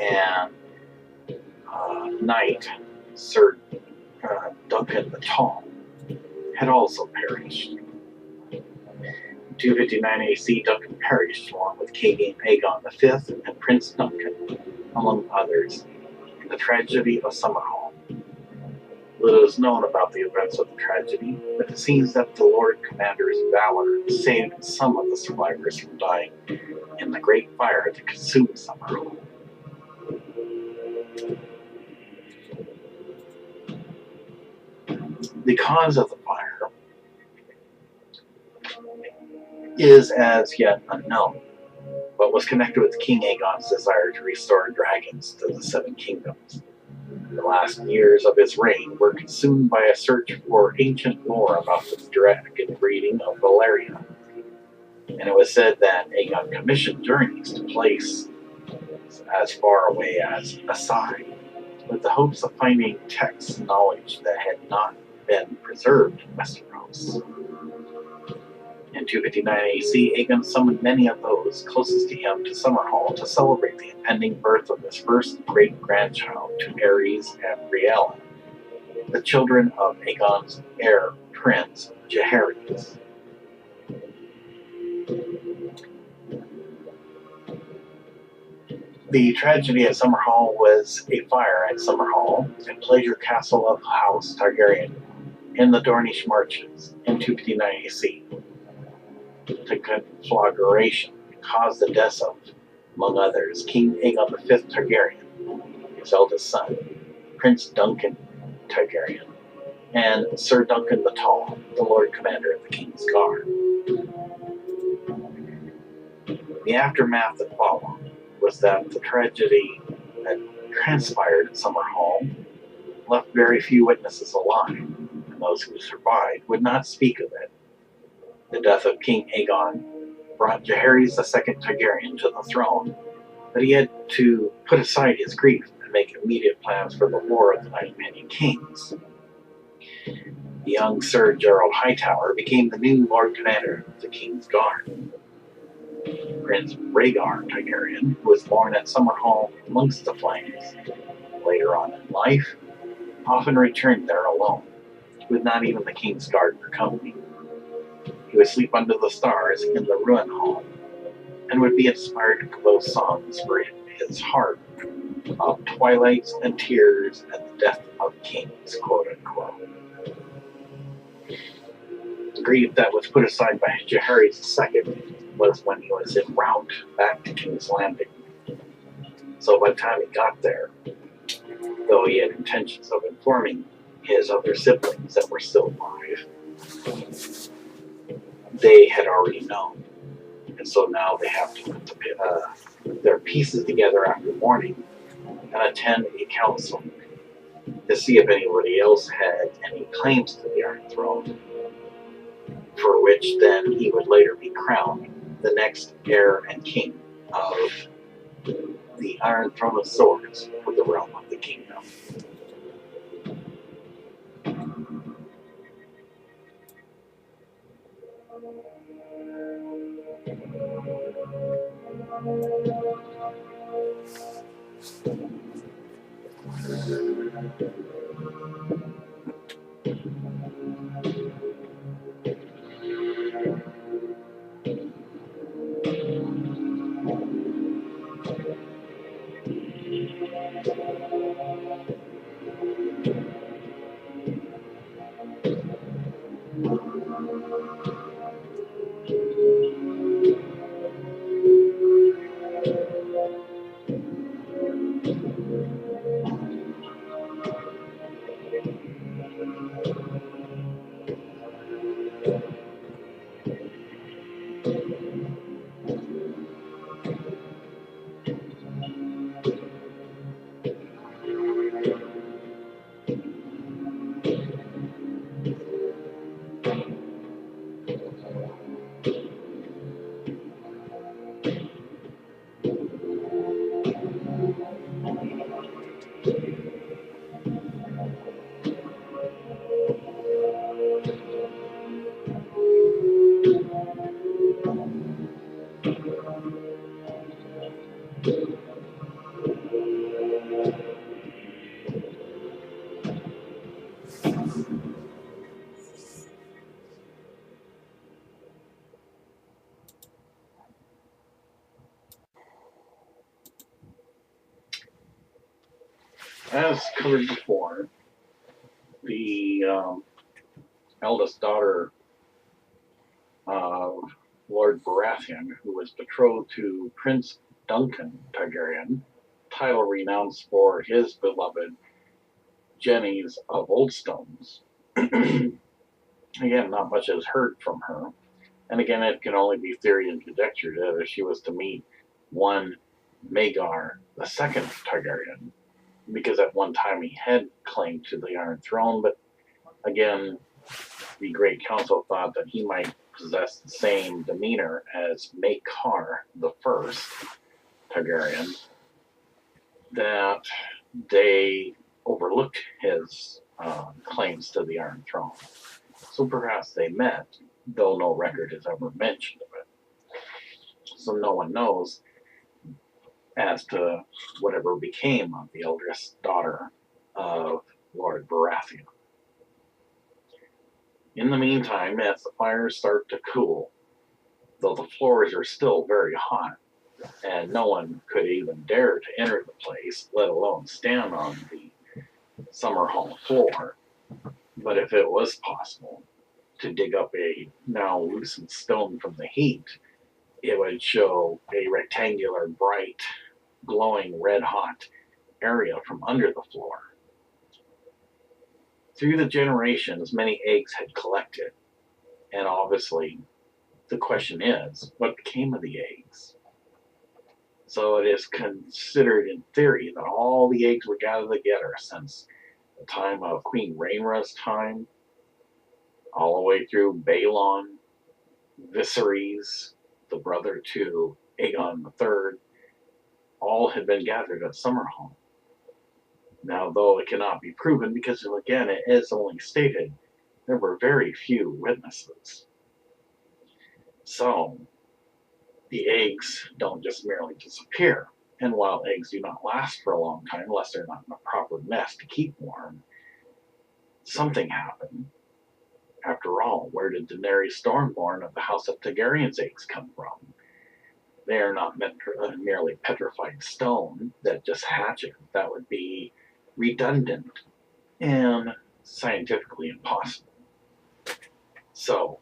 and knight, Sir Duncan the Tall, had also perished. In 259 AC, Duncan perished along with King Aegon V and Prince Duncan, among others, in the tragedy of Summerhall. Little is known about the events of the tragedy, but it seems that the Lord Commander's valor saved some of the survivors from dying in the great fire that consumed Summerhall. The cause of the fire is as yet unknown, but was connected with King Aegon's desire to restore dragons to the Seven Kingdoms. The last years of his reign were consumed by a search for ancient lore about the dragon breeding of Valyria, and it was said that Aegon commissioned journeys to places as far away as Essos, with the hopes of finding texts knowledge that had not been preserved in Westeros. In 259 AC, Aegon summoned many of those closest to him to Summerhall to celebrate the impending birth of his first great-grandchild to Aerys and Rhaella, the children of Aegon's heir, Prince Jaehaerys. The tragedy at Summerhall was a fire at Summerhall and pleasure castle of House Targaryen in the Dornish Marches in 259 AC. The conflagration caused the deaths of, among others, King Aegon V Targaryen, his eldest son, Prince Duncan Targaryen, and Sir Duncan the Tall, the Lord Commander of the King's Guard. The aftermath that followed was that the tragedy that transpired at Summerhall left very few witnesses alive, and those who survived would not speak of it. The death of King Aegon brought Jaehaerys II Targaryen to the throne, but he had to put aside his grief and make immediate plans for the War of the Nine Many Kings. The young Sir Gerald Hightower became the new Lord Commander of the King's Guard. Prince RHAEGAR Targaryen, who was born at Summerhall amongst the flames, later on in life, often returned there alone, with not even the King's Guard for company. He would sleep under the stars in the ruin hall, and would be inspired to compose songs for his heart of twilights and tears and the death of kings, quote-unquote. The grief that was put aside by Jaehaerys II was when he was en route back to King's Landing. So by the time he got there, though he had intentions of informing his other siblings that were still alive, they had already known. And so now they have to put their pieces together after mourning and attend a council to see if anybody else had any claims to the Iron Throne, for which then he would later be crowned the next heir and king of the Iron Throne of Swords for the realm of the kingdom. As covered before, the eldest daughter of Lord Baratheon, who was betrothed to Prince Duncan Targaryen, title renounced for his beloved Jennies of Oldstones. Again, not much is heard from her. And again, it can only be theory and conjecture that if she was to meet one Rhaegar the Second Targaryen, because at one time he had claimed to the Iron Throne, but again, the Great Council thought that he might possess the same demeanor as Maekar the First Targaryen, that they overlooked his claims to the Iron Throne. So perhaps they met, though no record is ever mentioned of it. So no one knows as to whatever became of the eldest daughter of Lord Baratheon. In the meantime, as the fires start to cool, though the floors are still very hot, and no one could even dare to enter the place, let alone stand on the Summerhall floor, but if it was possible to dig up a now loosened stone from the heat, it would show a rectangular, bright, glowing red-hot area from under the floor. Through the generations, many eggs had collected, and obviously the question is, what became of the eggs? So it is considered in theory that all the eggs were gathered together since the time of Queen Rhaenyra's time, all the way through Balon, Viserys, the brother to Aegon III, all had been gathered at Summerhall. Now, though it cannot be proven, because again, it is only stated, there were very few witnesses. So, the eggs don't just merely disappear. And while eggs do not last for a long time, unless they're not in a proper nest to keep warm, something happened. After all, where did Daenerys Stormborn of the House of Targaryen's eggs come from? They are not merely petrified stone that just hatches. That would be redundant and scientifically impossible. So,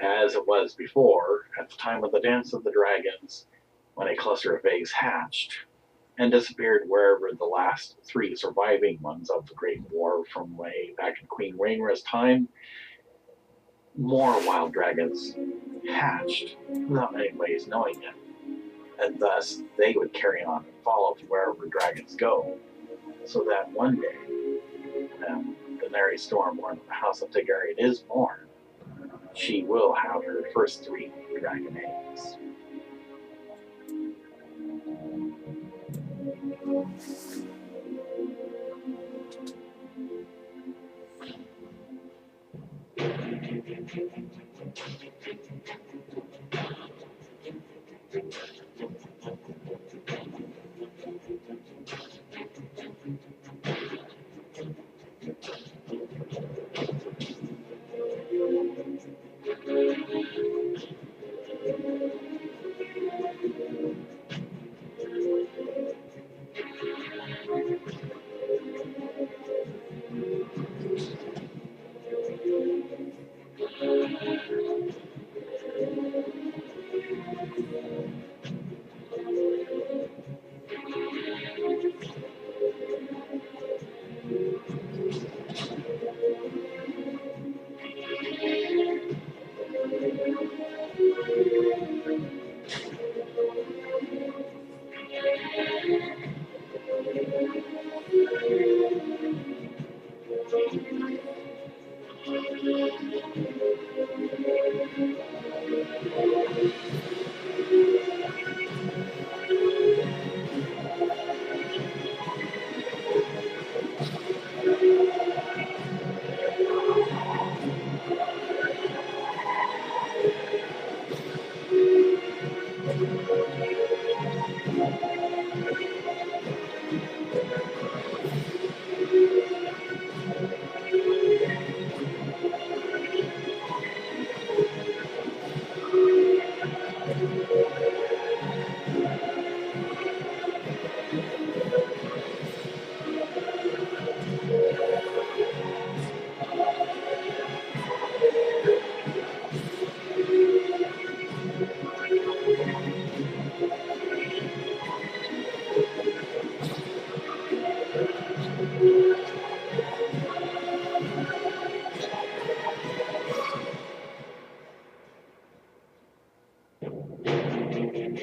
as it was before, at the time of the Dance of the Dragons, when a cluster of eggs hatched and disappeared wherever the last three surviving ones of the Great War from way back in Queen Rhaenyra's time, more wild dragons hatched without anybody's knowing it, and thus they would carry on and follow to wherever dragons go, so that one day, when Daenerys Stormborn of the House of Targaryen is born, she will have her first 3 dragon eggs.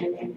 You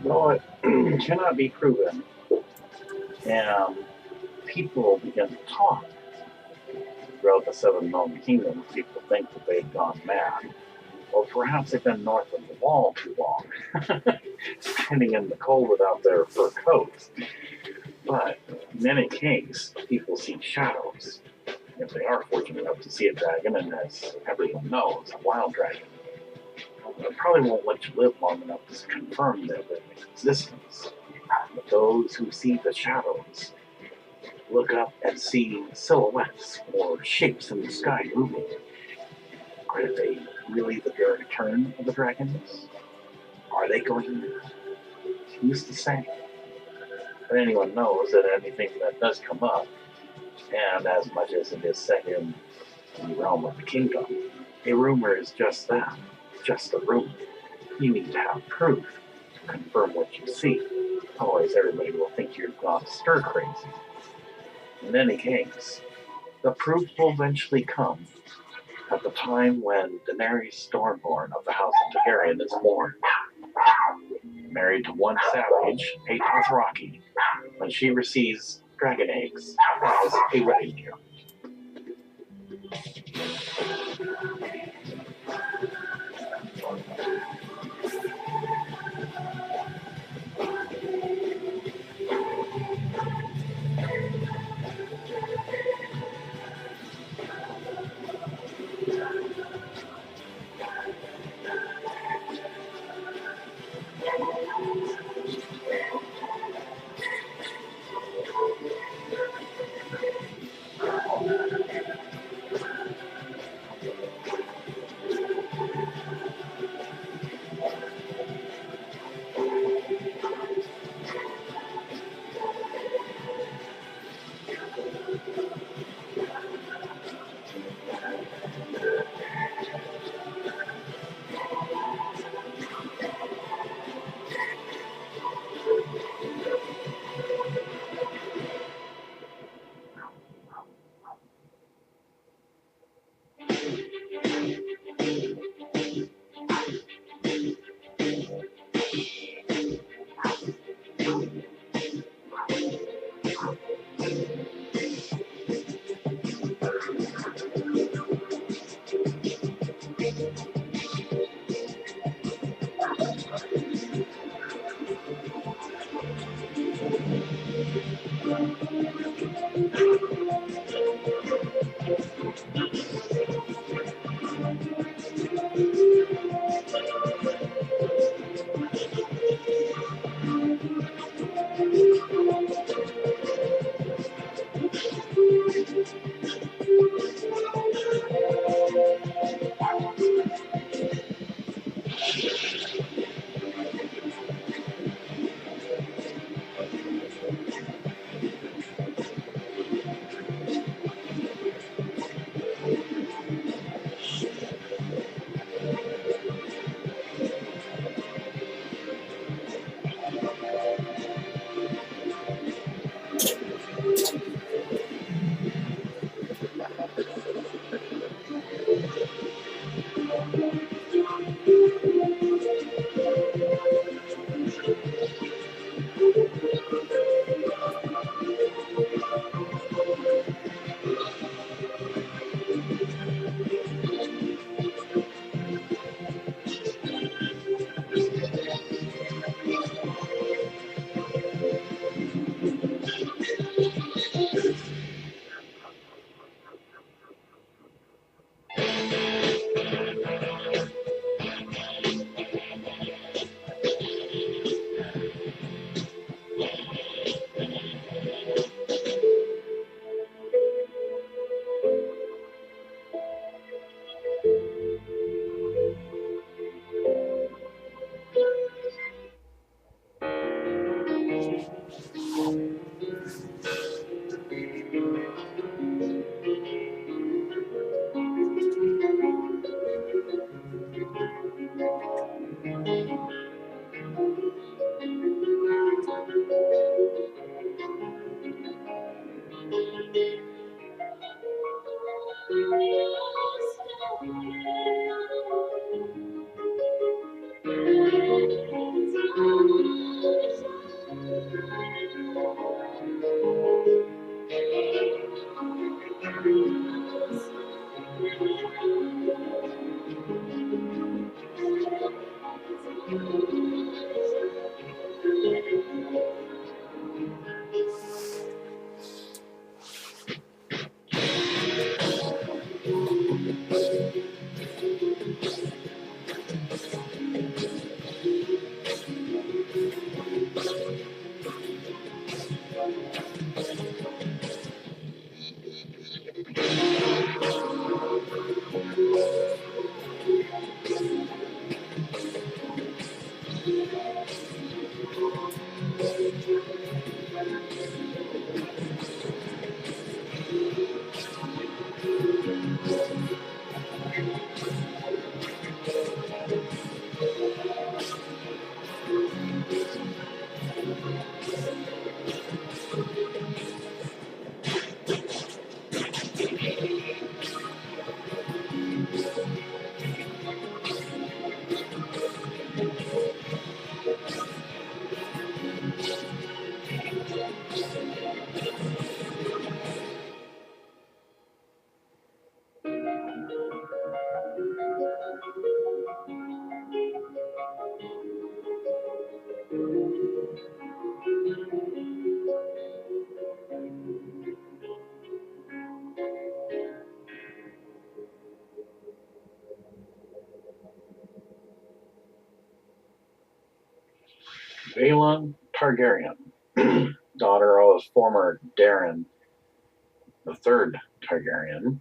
know what? cannot be proven, and people begin to talk throughout the seven known kingdoms. People think that they've gone mad. Or perhaps they've been north of the wall too long, standing in the cold without their fur coats. But in any case, people see shadows. If they are fortunate enough to see a dragon, and as everyone knows, a wild dragon, it probably won't let you live long enough to confirm their existence. But those who see the shadows look up and see silhouettes or shapes in the sky moving. Are they really the return of the dragons? Are they going to? Who's to say? But anyone knows that anything that does come up, and as much as it is set in the realm of the kingdom, a rumor is just that, just a rumor. You need to have proof to confirm what you see. Otherwise, everybody will think you've gone stir crazy. In any case, the proof will eventually come at the time when Daenerys Stormborn of the House of Targaryen is born. Married to one savage, a Dothraki, when she receives dragon eggs as a wedding gift. Vaelin Targaryen, daughter of former Daenerys the Third Targaryen,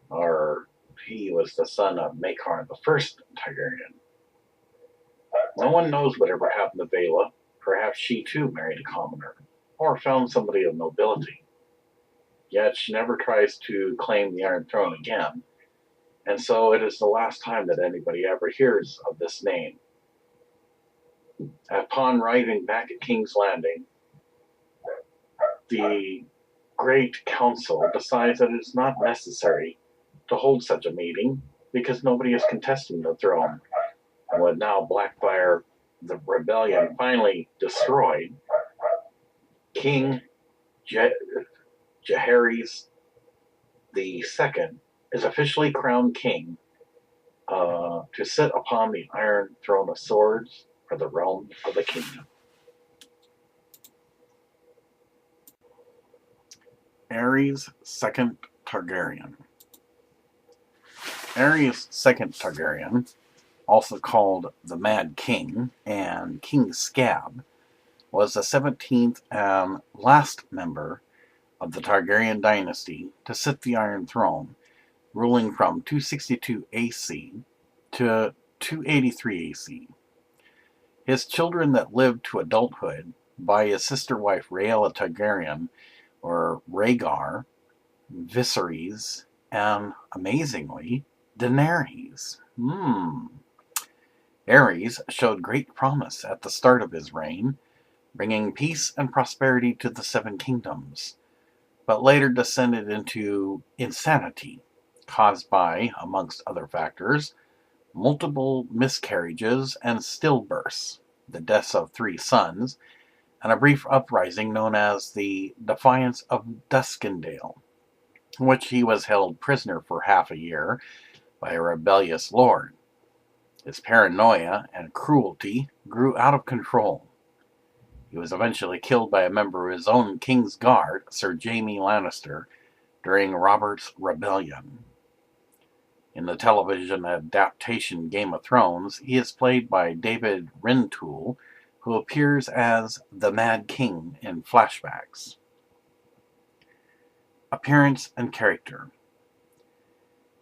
or he was the son of Maekar the First Targaryen. No one knows whatever happened to Vaela. Perhaps she too married a commoner, or found somebody of nobility. Yet she never tries to claim the Iron Throne again, and so it is the last time that anybody ever hears of this name. Upon arriving back at King's Landing, the Great Council decides that it is not necessary to hold such a meeting because nobody is contesting the throne. And with now Blackfire, the rebellion finally destroyed, King Jaehaerys II is officially crowned king to sit upon the Iron Throne of Swords for the realm of the kingdom. Aerys II Targaryen. Aerys II Targaryen, also called the Mad King and King Scab, was the 17th and last member of the Targaryen dynasty to sit the Iron Throne, ruling from 262 AC to 283 AC. His children that lived to adulthood by his sister wife Rhaella Targaryen were Rhaegar, Viserys, and, amazingly, Daenerys. Aerys showed great promise at the start of his reign, bringing peace and prosperity to the Seven Kingdoms, but later descended into insanity, caused by, amongst other factors, multiple miscarriages and stillbirths, the deaths of 3 sons, and a brief uprising known as the Defiance of Duskendale, in which he was held prisoner for half a year by a rebellious lord. His paranoia and cruelty grew out of control. He was eventually killed by a member of his own King's Guard, Sir Jaime Lannister, during Robert's Rebellion. In the television adaptation Game of Thrones, he is played by David Rintoul, who appears as the Mad King in flashbacks. Appearance and character.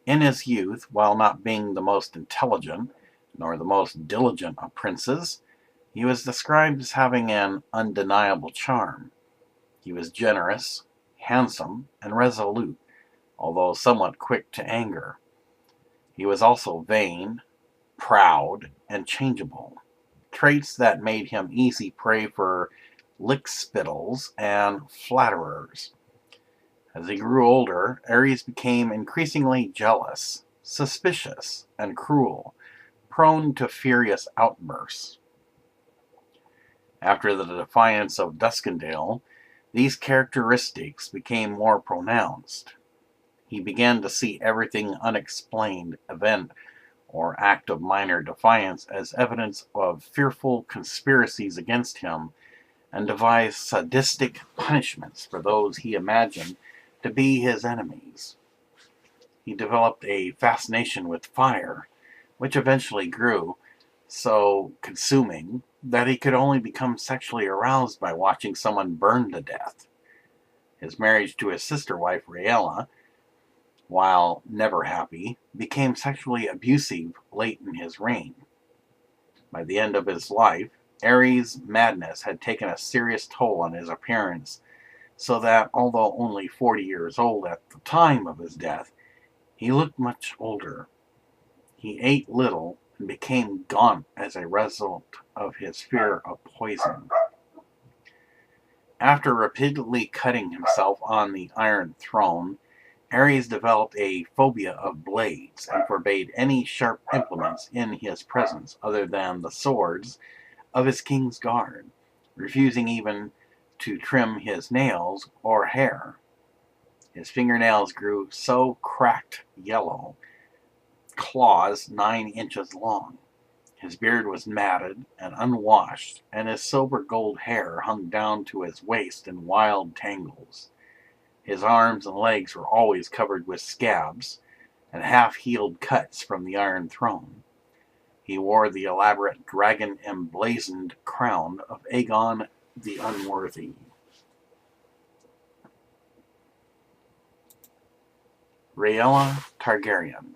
In his youth, while not being the most intelligent nor the most diligent of princes, he was described as having an undeniable charm. He was generous, handsome, and resolute, although somewhat quick to anger. He was also vain, proud, and changeable, traits that made him easy prey for lickspittles and flatterers. As he grew older, Aerys became increasingly jealous, suspicious, and cruel, prone to furious outbursts. After the Defiance of Duskendale, these characteristics became more pronounced. He began to see everything unexplained event or act of minor defiance as evidence of fearful conspiracies against him, and devised sadistic punishments for those he imagined to be his enemies. He developed a fascination with fire, which eventually grew so consuming that he could only become sexually aroused by watching someone burn to death. His marriage to his sister wife Rhaella, while never happy, became sexually abusive late in his reign. By the end of his life, Aerys' madness had taken a serious toll on his appearance, so that, although only 40 years old at the time of his death, he looked much older. He ate little and became gaunt as a result of his fear of poison. After repeatedly cutting himself on the Iron Throne, Aerys developed a phobia of blades and forbade any sharp implements in his presence other than the swords of his King's Guard, refusing even to trim his nails or hair. His fingernails grew so cracked yellow, claws 9 inches long. His beard was matted and unwashed, and his silver gold hair hung down to his waist in wild tangles. His arms and legs were always covered with scabs and half-healed cuts from the Iron Throne. He wore the elaborate dragon-emblazoned crown of Aegon the Unworthy. Rhaella Targaryen.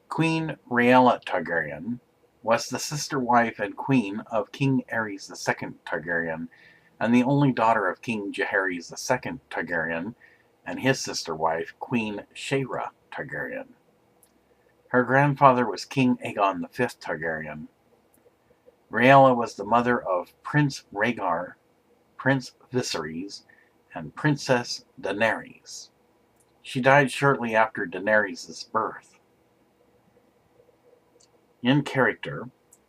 Queen Rhaella Targaryen was the sister wife and queen of King Aerys II Targaryen, and the only daughter of King Jaehaerys II Targaryen and his sister wife, Queen Shaera Targaryen. Her grandfather was King Aegon V Targaryen. Rhaella was the mother of Prince Rhaegar, Prince Viserys, and Princess Daenerys. She died shortly after Daenerys' birth. In character,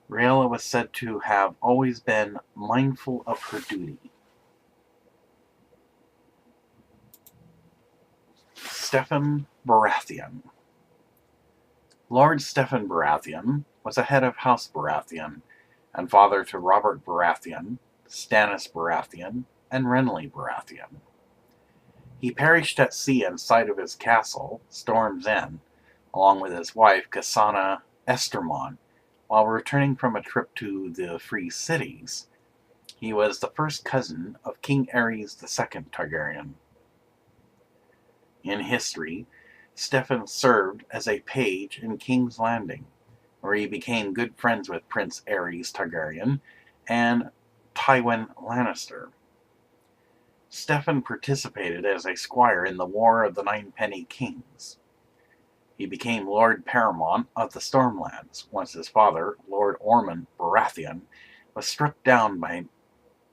Rhaella was said to have always been mindful of her duty. Steffon Baratheon. Lord Steffon Baratheon was a head of House Baratheon and father to Robert Baratheon, Stannis Baratheon, and Renly Baratheon. He perished at sea in sight of his castle, Storm's End, along with his wife, Cassana Estermont, while returning from a trip to the Free Cities. He was the first cousin of King Aerys II Targaryen. In history, Steffon served as a page in King's Landing, where he became good friends with Prince Aerys Targaryen and Tywin Lannister. Steffon participated as a squire in the War of the Ninepenny Kings. He became Lord Paramount of the Stormlands once his father, Lord Ormond Baratheon, was struck down by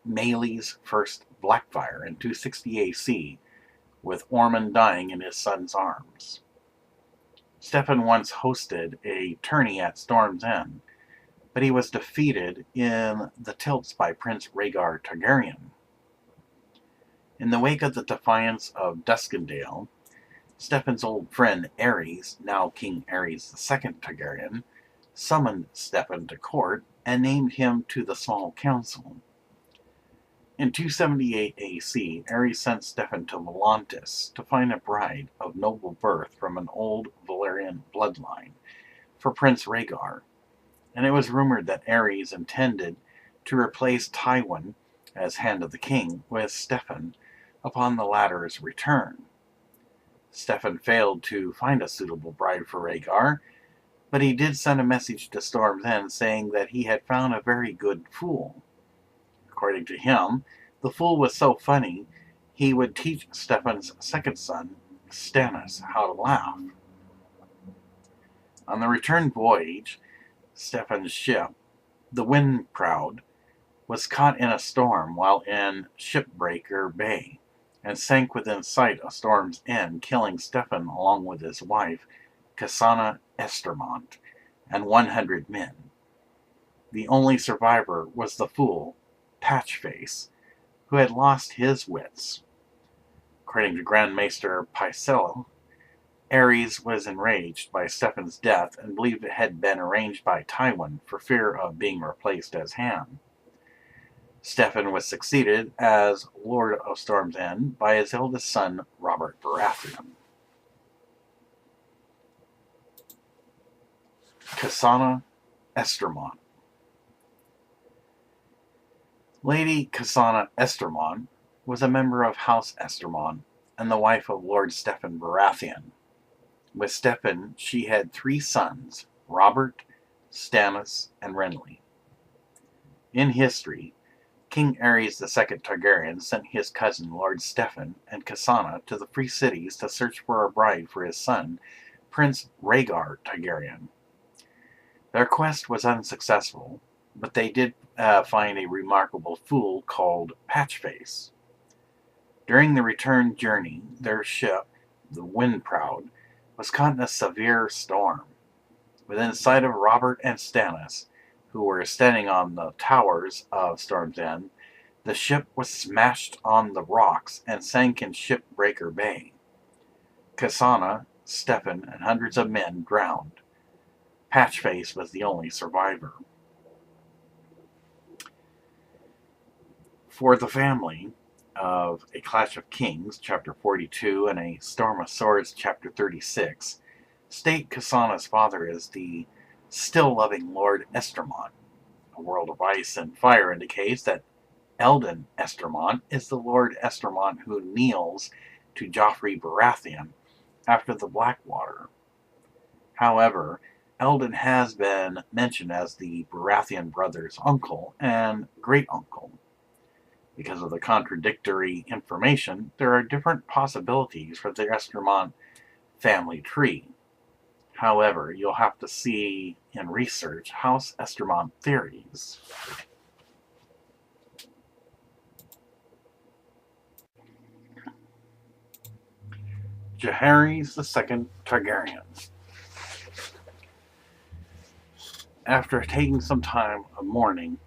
Maelys first Blackfyre in 260 AC, with Ormond dying in his son's arms. Steffon once hosted a tourney at Storm's End, but he was defeated in the tilts by Prince Rhaegar Targaryen. In the wake of the defiance of Duskendale, Steffon's old friend Aerys, now King Aerys II Targaryen, summoned Steffon to court and named him to the Small Council. In 278 AC, Aerys sent Steffon to Volantis to find a bride of noble birth from an old Valyrian bloodline for Prince Rhaegar, and it was rumored that Aerys intended to replace Tywin as Hand of the King with Steffon upon the latter's return. Steffon failed to find a suitable bride for Rhaegar, but he did send a message to Storm's End saying that he had found a very good fool. According to him, the fool was so funny, he would teach Steffon's second son, Stannis, how to laugh. On the return voyage, Steffon's ship, the Windproud, was caught in a storm while in Shipbreaker Bay, and sank within sight of Storm's End, killing Steffon along with his wife, Cassana Estermont, and 100 men. The only survivor was the fool, Patchface, who had lost his wits. According to Grand Maester Pycelle, Aerys was enraged by Steffon's death and believed it had been arranged by Tywin for fear of being replaced as Hand. Steffon was succeeded as Lord of Storm's End by his eldest son, Robert Baratheon. Cassana Estermont. Lady Cassana Estermont was a member of House Estermont and the wife of Lord Steffon Baratheon. With Steffon, she had 3 sons, Robert, Stannis, and Renly. In history, King Aerys II Targaryen sent his cousin Lord Steffon and Cassana to the Free Cities to search for a bride for his son, Prince Rhaegar Targaryen. Their quest was unsuccessful, but they did find a remarkable fool called Patchface. During the return journey, their ship, the Windproud, was caught in a severe storm. Within sight of Robert and Stannis, who were standing on the towers of Storm's End, the ship was smashed on the rocks and sank in Shipbreaker Bay. Cassana, Steffon, and hundreds of men drowned. Patchface was the only survivor. For the family of A Clash of Kings, Chapter 42, and A Storm of Swords, Chapter 36, state Cassana's father is the still loving Lord Estermont. A World of Ice and Fire indicates that Eldon Estermont is the Lord Estermont who kneels to Joffrey Baratheon after the Blackwater. However, Eldon has been mentioned as the Baratheon brothers' uncle and great-uncle. Because of the contradictory information, there are different possibilities for the Estermont family tree. However, you'll have to see and research House Estermont theories. Jaehaerys II Targaryen. After taking some time of mourning,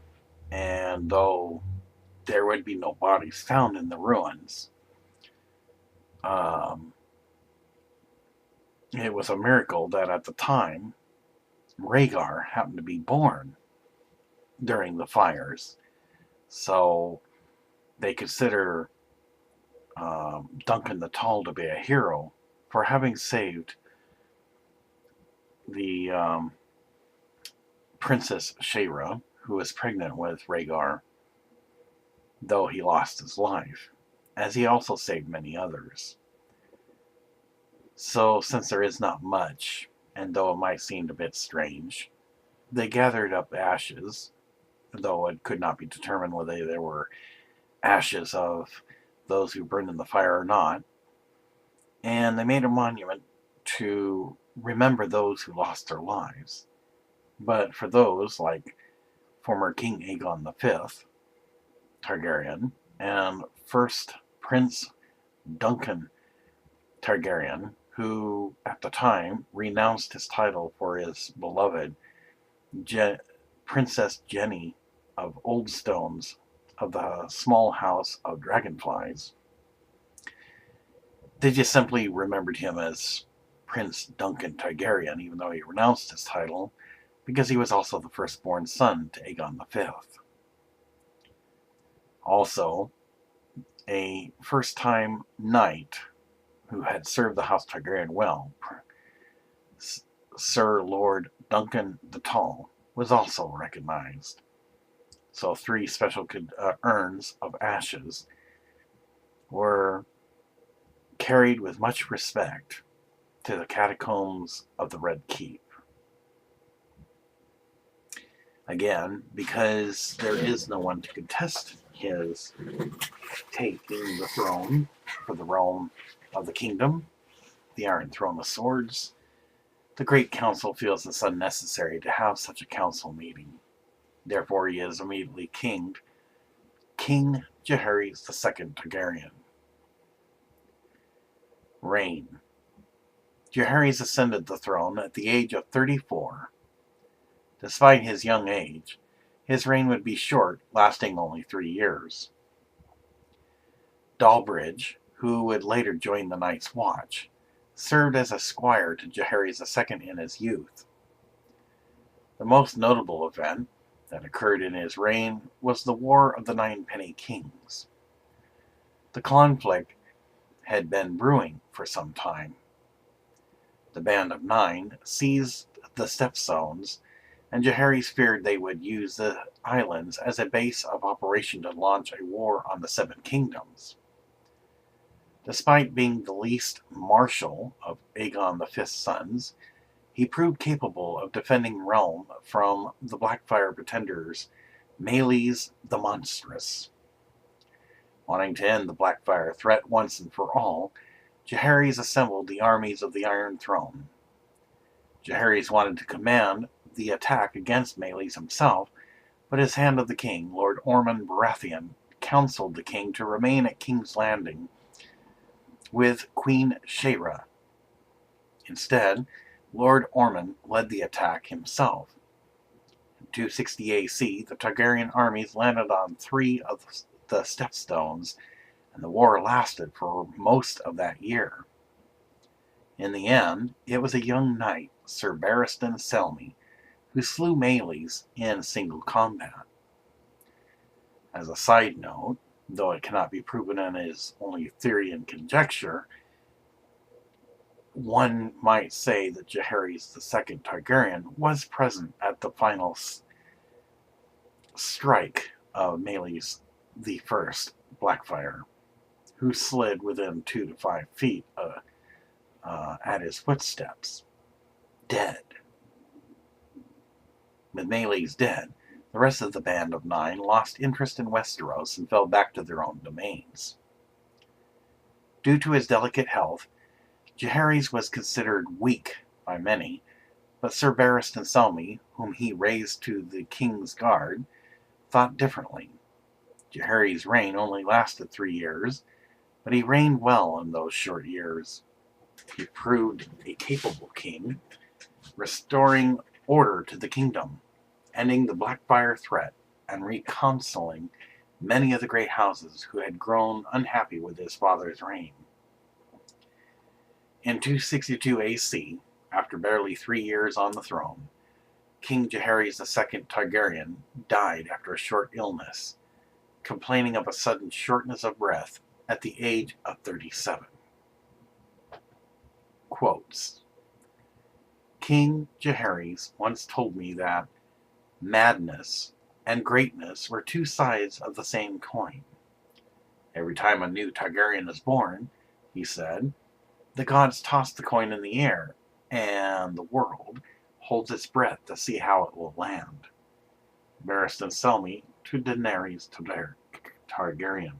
and though there would be no bodies found in the ruins, it was a miracle that at the time Rhaegar happened to be born during the fires. So they consider Duncan the Tall to be a hero for having saved the Princess Shaira, who was pregnant with Rhaegar, though he lost his life, as he also saved many others. So, since there is not much, and though it might seem a bit strange, they gathered up ashes, though it could not be determined whether there were ashes of those who burned in the fire or not, and they made a monument to remember those who lost their lives. But for those like former King Aegon V Targaryen and first Prince Duncan Targaryen, who at the time renounced his title for his beloved Princess Jenny of Oldstones of the small house of Dragonflies, they just simply remembered him as Prince Duncan Targaryen, even though he renounced his title, because he was also the firstborn son to Aegon V. Also, a first-time knight who had served the House Targaryen well, Sir Lord Duncan the Tall, was also recognized. So 3 special urns of ashes were carried with much respect to the catacombs of the Red Keep. Again, because there is no one to contest his taking the throne for the realm of the kingdom, the Iron Throne of Swords, the Great Council feels it's unnecessary to have such a council meeting. Therefore, he is immediately King Jaehaerys II Targaryen. Reign. Jaehaerys ascended the throne at the age of 34. Despite his young age, his reign would be short, lasting only 3 years. Dalbridge, who would later join the Night's Watch, served as a squire to Jaehaerys II in his youth. The most notable event that occurred in his reign was the War of the Ninepenny Kings. The conflict had been brewing for some time. The Band of Nine seized the Stepstones, and Jaehaerys feared they would use the islands as a base of operation to launch a war on the Seven Kingdoms. Despite being the least martial of Aegon V's sons, he proved capable of defending realm from the Blackfire pretenders Meleys the Monstrous. Wanting to end the Blackfire threat once and for all, Jaehaerys assembled the armies of the Iron Throne. Jaehaerys wanted to command the attack against Meleys himself, but his Hand of the King, Lord Ormond Baratheon, counseled the king to remain at King's Landing with Queen Shaira. Instead, Lord Ormond led the attack himself. In 260 AC, the Targaryen armies landed on 3 of the Stepstones, and the war lasted for most of that year. In the end, it was a young knight, Sir Barristan Selmy, who slew Meleys in single combat. As a side note, though it cannot be proven and is only theory and conjecture, one might say that Jaehaerys II Targaryen was present at the final strike of Meleys the First Blackfyre, who slid within 2 to 5 feet at his footsteps, dead. With Meleys dead, the rest of the Band of Nine lost interest in Westeros and fell back to their own domains. Due to his delicate health, Jaehaerys was considered weak by many, but Sir Barristan Selmy, whom he raised to the King's Guard, thought differently. Jaehaerys' reign only lasted 3 years, but he reigned well in those short years. He proved a capable king, restoring order to the kingdom, ending the Blackfyre threat, and reconciling many of the great houses who had grown unhappy with his father's reign. In 262 AC, after barely 3 years on the throne, King Jaehaerys II Targaryen died after a short illness, complaining of a sudden shortness of breath at the age of 37. Quotes: King Jaehaerys once told me that madness and greatness were two sides of the same coin. Every time a new Targaryen is born, he said, the gods toss the coin in the air, and the world holds its breath to see how it will land. Barristan Selmy to Daenerys Targaryen.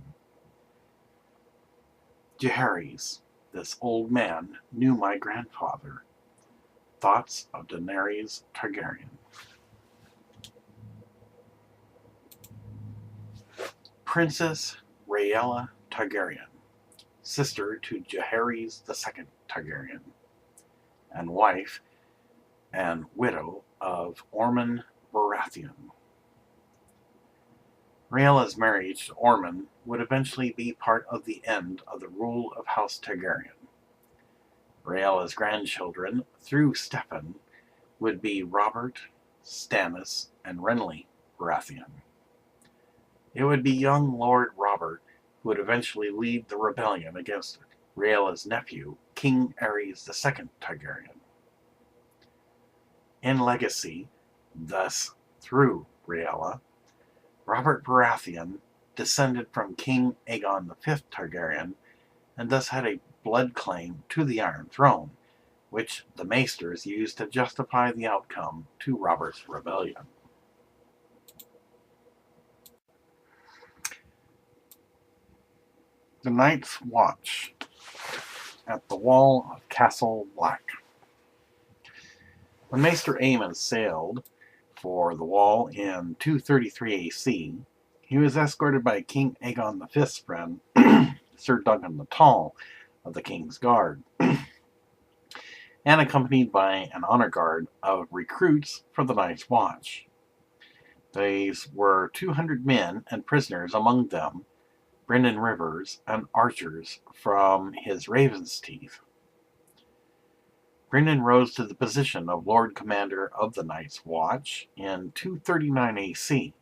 Jaehaerys, this old man knew my grandfather. Thoughts of Daenerys Targaryen. Princess Rhaella Targaryen, sister to Jaehaerys II Targaryen, and wife and widow of Ormond Baratheon. Rhaella's marriage to Ormond would eventually be part of the end of the rule of House Targaryen. Rhaella's grandchildren, through Stefan, would be Robert, Stannis, and Renly Baratheon. It would be young Lord Robert who would eventually lead the rebellion against Rhaella's nephew, King Aerys II Targaryen. In legacy, thus through Rhaella, Robert Baratheon descended from King Aegon V Targaryen and thus had a blood claim to the Iron Throne, which the Maesters used to justify the outcome to Robert's rebellion. The Night's Watch at the Wall of Castle Black. When Maester Aemon sailed for the Wall in 233 AC, he was escorted by King Aegon V's friend, Sir Duncan the Tall of the King's Guard, and accompanied by an honor guard of recruits for the Night's Watch. These were 200 men and prisoners, among them Brynden Rivers and archers from his Raven's Teeth. Brynden rose to the position of Lord Commander of the Night's Watch in 239 AC.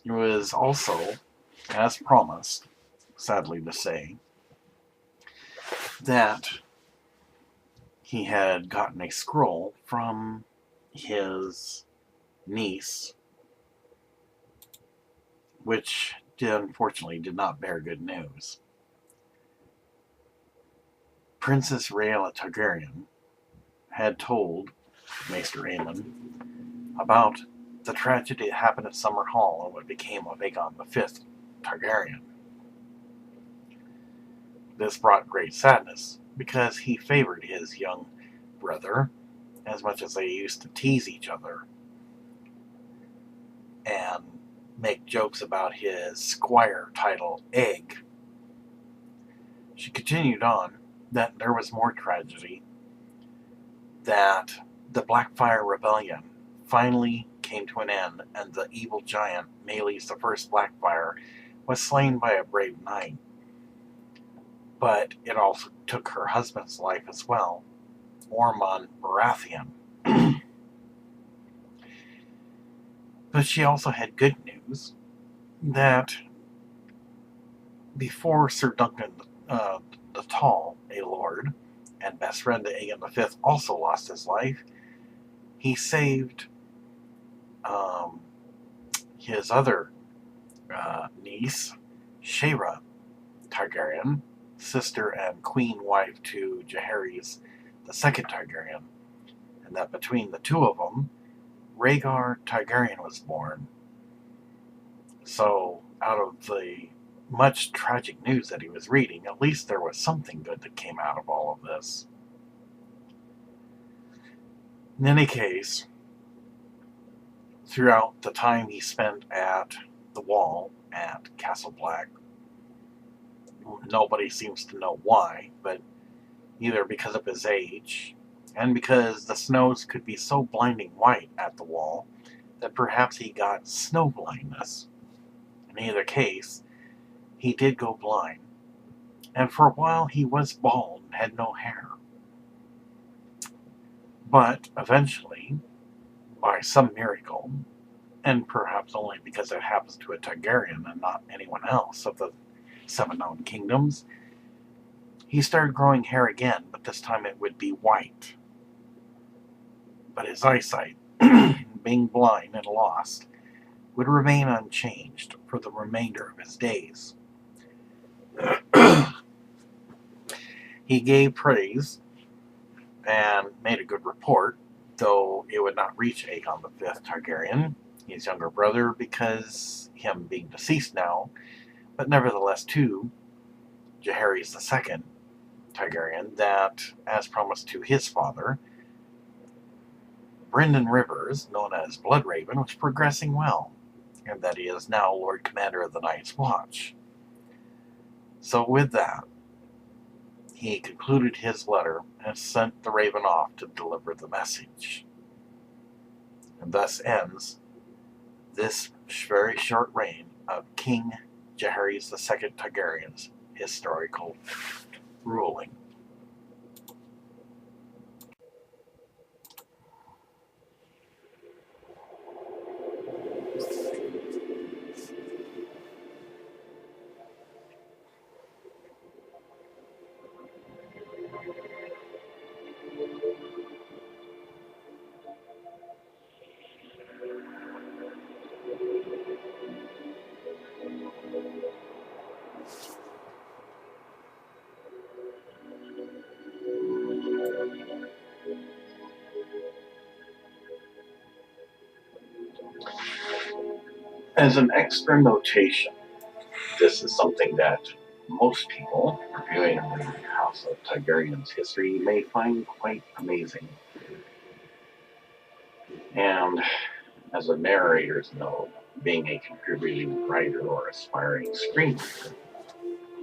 It was also, as promised, sadly to say, that he had gotten a scroll from his niece, which unfortunately did not bear good news. Princess Rhaella Targaryen had told Maester Aemon about the tragedy that happened at Summerhall and what became of Aegon V Targaryen. This brought great sadness because he favored his young brother as much as they used to tease each other and make jokes about his squire title, Egg. She continued on that there was more tragedy, that the Blackfyre Rebellion finally came to an end and the evil giant, Meleys the First Blackfyre, was slain by a brave knight. But it also took her husband's life as well, Ormond Baratheon. But she also had good news that before Sir Duncan the the Tall, a lord and best friend to Aegon V, also lost his life. He saved his other niece, Rhaegar Targaryen, sister and queen wife to Daenerys the second Targaryen, and that between the two of them, Rhaegar Targaryen was born. So, out of the much tragic news that he was reading, at least there was something good that came out of all of this. In any case, throughout the time he spent at the Wall at Castle Black, nobody seems to know why, but either because of his age and because the snows could be so blinding white at the Wall that perhaps he got snow blindness. In either case, he did go blind, and for a while he was bald and had no hair. But eventually, by some miracle, and perhaps only because it happens to a Targaryen and not anyone else of the 7 known kingdoms, he started growing hair again, but this time it would be white. But his eyesight, being blind and lost, would remain unchanged for the remainder of his days. He gave praise and made a good report, though it would not reach Aegon V Targaryen, his younger brother, because him being deceased now, but nevertheless to Daenerys II Targaryen, that, as promised to his father, Brynden Rivers, known as Bloodraven, was progressing well, and that he is now Lord Commander of the Night's Watch. So with that, he concluded his letter and sent the Raven off to deliver the message. And thus ends this very short reign of King Daenerys II Targaryen's historical ruling. As an extra notation, this is something that most people reviewing the House of Targaryen's history may find quite amazing. And as a narrator's note, being a contributing writer or aspiring screenwriter,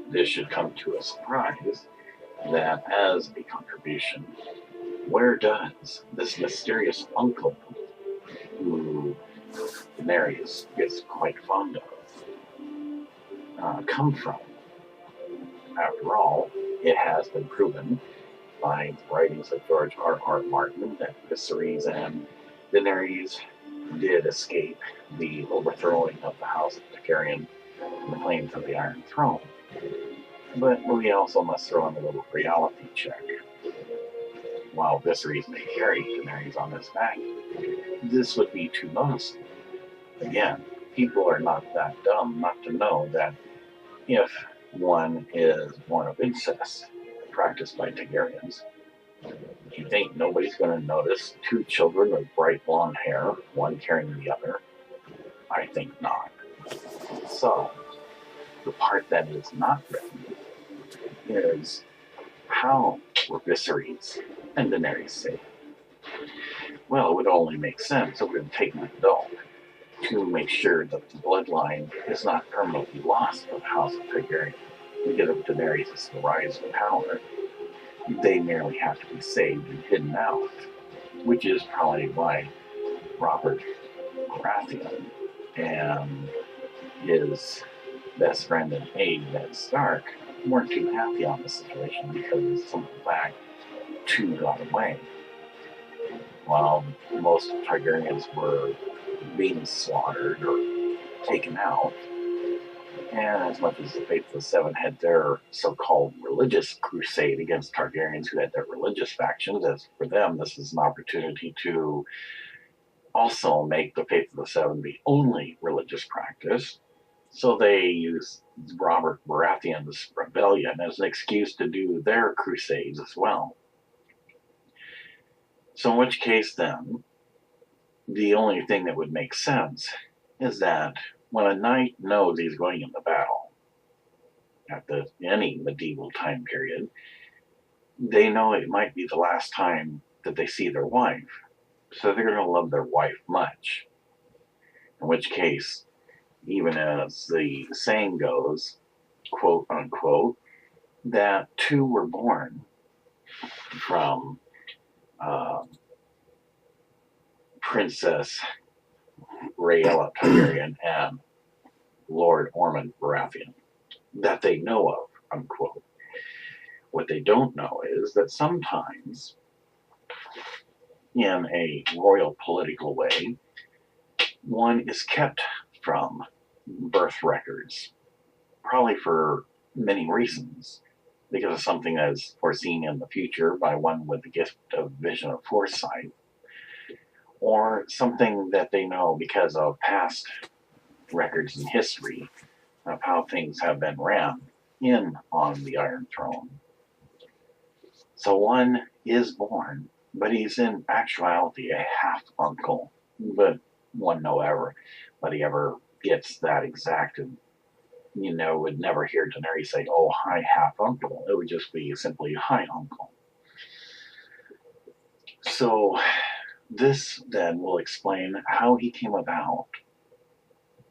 this should come to a surprise that as a contribution, where does this mysterious uncle, who Daenerys gets quite fond of, come from? After all, it has been proven by the writings of George R.R. Martin that Viserys and Daenerys did escape the overthrowing of the House of Targaryen and the claims of the Iron Throne. But we also must throw in a little reality check. While Viserys may carry Daenerys on his back, this would be too noticeable. Again, people are not that dumb not to know that if one is born of incest practiced by Targaryens, you think nobody's going to notice 2 children with bright blonde hair, one carrying the other? I think not. So, the part that is not written is, how were Viserys and Daenerys safe? Well, it would only make sense if we would take an adult to make sure that the bloodline is not permanently lost for the House of Targaryen. Because if Daenerys is the rise in power, they merely have to be saved and hidden out, which is probably why Robert Baratheon and his best friend and aide, Ned Stark, weren't too happy on the situation because some of the fact 2 got away. While most Targaryens were being slaughtered or taken out, And as much as the Faithful Seven had their so-called religious crusade against Targaryens who had their religious factions, as for them, this is an opportunity to also make the Faith of the Seven the only religious practice. So they use Robert Baratheon's rebellion as an excuse to do their crusades as well. So in which case then, the only thing that would make sense is that when a knight knows he's going into battle at any medieval time period, they know it might be the last time that they see their wife. So they're going to love their wife much. In which case, even as the saying goes, quote unquote, that two were born from Princess Rhaella Targaryen and Lord Ormond Baratheon, that they know of, unquote. What they don't know is that sometimes, in a royal political way, one is kept from birth records, probably for many reasons, because of something that is foreseen in the future by one with the gift of vision of foresight, or something that they know because of past records in history of how things have been ran in on the Iron Throne. So one is born, but he's in actuality a half uncle, but one nobody ever gets that exact, and would never hear Daenerys say, "Oh, hi, half uncle." It would just be simply, "Hi, uncle." So this then will explain how he came about,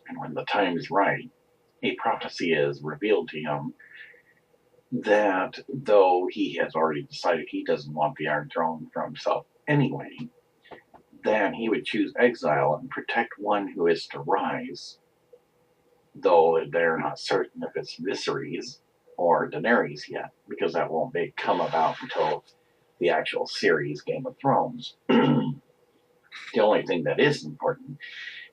and when the time is right, a prophecy is revealed to him that though he has already decided he doesn't want the Iron Throne for himself anyway, then he would choose exile and protect one who is to rise, though they're not certain if it's Viserys or Daenerys yet, because that won't come about until the actual series Game of Thrones. The only thing that is important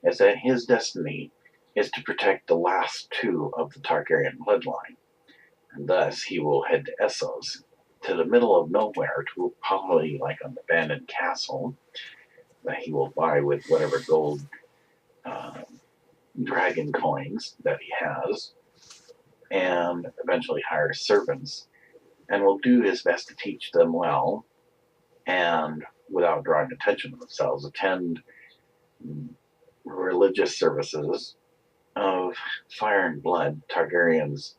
is that his destiny is to protect the last two of the Targaryen bloodline, and thus he will head to Essos, to the middle of nowhere, to probably like an abandoned castle that he will buy with whatever gold dragon coins that he has, and eventually hire servants, and will do his best to teach them well, and without drawing attention to themselves, attend religious services of Fire and Blood, Targaryen's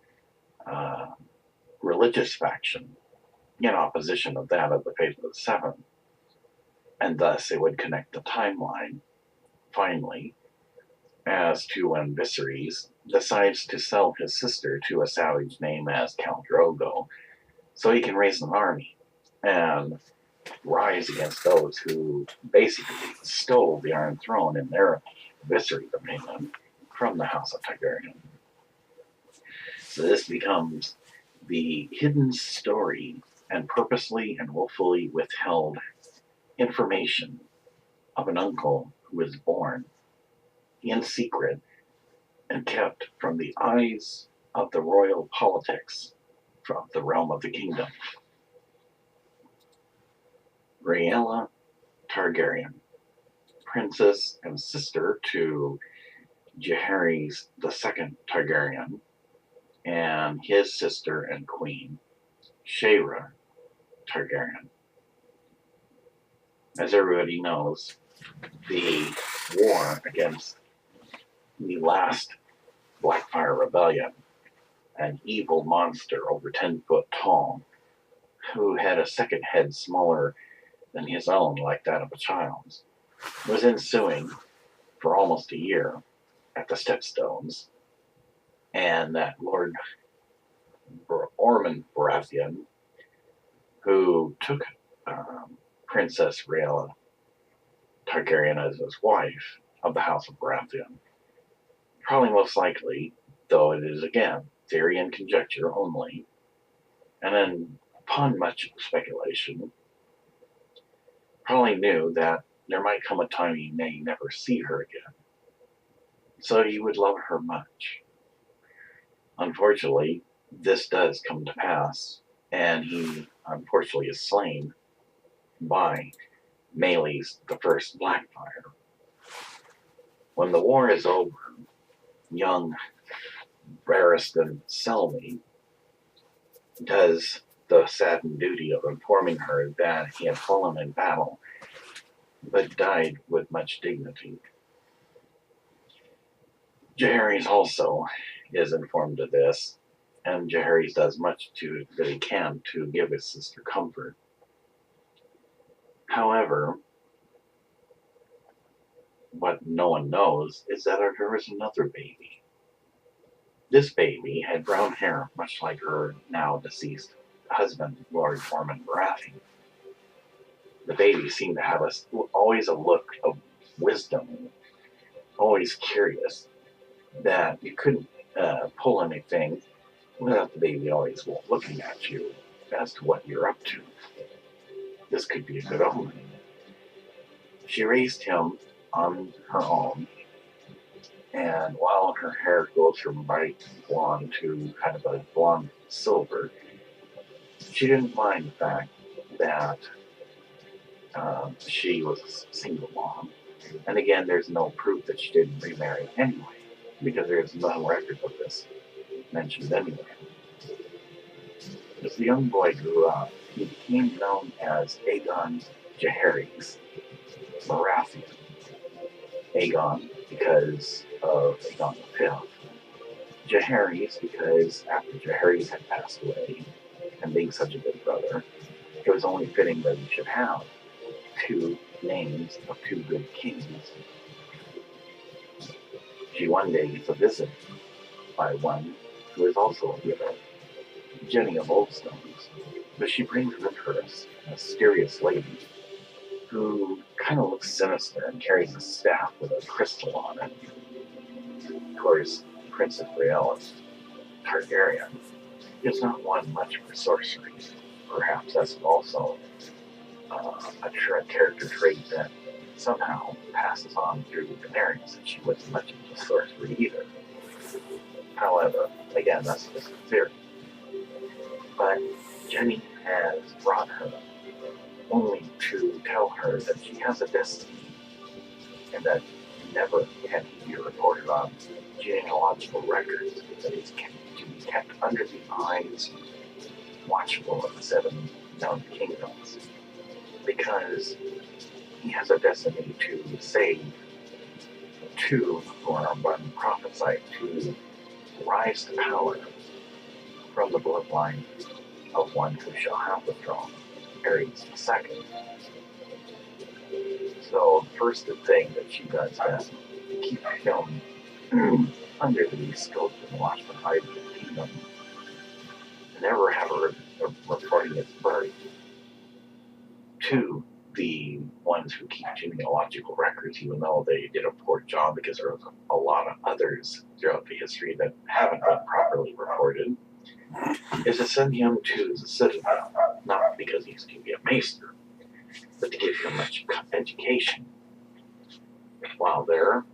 religious faction, in opposition of that of the Faith of the Seven. And thus it would connect the timeline, finally, as to when Viserys decides to sell his sister to a savage named as Count Drogo, so he can raise an army and rise against those who basically stole the Iron Throne in their Viserys opinion from the House of Targaryen. So this becomes the hidden story and purposely and willfully withheld information of an uncle who was born in secret and kept from the eyes of the royal politics from the realm of the kingdom. Rhaella Targaryen, princess and sister to Jaehaerys II Targaryen and his sister and queen, Rhaenyra Targaryen. As everybody knows, the war against the last Blackfire Rebellion, an evil monster over 10 foot tall, who had a second head smaller than his own, like that of a child's, was ensuing for almost a year at the Stepstones, and that Lord Ormond Baratheon, who took Princess Rhaella Targaryen as his wife of the House of Baratheon, probably most likely, though it is again theory and conjecture only, and then upon much speculation, probably knew that there might come a time he may never see her again. So he would love her much. Unfortunately, this does come to pass, and he unfortunately is slain by Meleys the First Blackfire. When the war is over, young Barristan Selmy does the saddened duty of informing her that he had fallen in battle, but died with much dignity. Jaehaerys also is informed of this, and Jaehaerys does much that he can to give his sister comfort. However, what no one knows is that there was another baby. This baby had brown hair, much like her now deceased husband, Lord Mormon Baratheon. The baby seemed to have always a look of wisdom, always curious, that you couldn't pull anything without the baby always looking at you as to what you're up to. This could be a good omen. She raised him on her own, and while her hair goes from bright blonde to kind of a blonde silver, she didn't mind the fact that she was a single mom. And again, there's no proof that she didn't remarry anyway, because there's no record of this mentioned anywhere. As the young boy grew up, he became known as Aegon Jaehaerys Baratheon. Aegon because of Aegon V. Jaehaerys because after Jaehaerys had passed away, and being such a good brother, it was only fitting that he should have two names of two good kings. She one day gets a visit by one who is also a hero, Jenny of Oldstones, but she brings with her a mysterious lady who kind of looks sinister and carries a staff with a crystal on it. Of course, Prince of Targaryen is not one much for sorcery. Perhaps that's also a character trait that somehow passes on through Daenerys, that she wasn't much into sorcery either. However, again, that's just a theory. But Jenny has brought her only to tell her that she has a destiny, and that never can he be reported on genealogical records, that is to be kept under the eyes, watchful of the 7 known kingdoms, because he has a destiny to save 2 who are prophesied to rise to power from the bloodline of one who shall have the throne, Aerys II. So the first thing that she does is keep him under the scope and watch behind the kingdom, and never have her reporting his birth to the ones who keep genealogical records, even though they did a poor job because there was a lot of others throughout the history that haven't been properly reported, is to send him to the citadel, not because he's going to be a maester, but to give him much education. While there,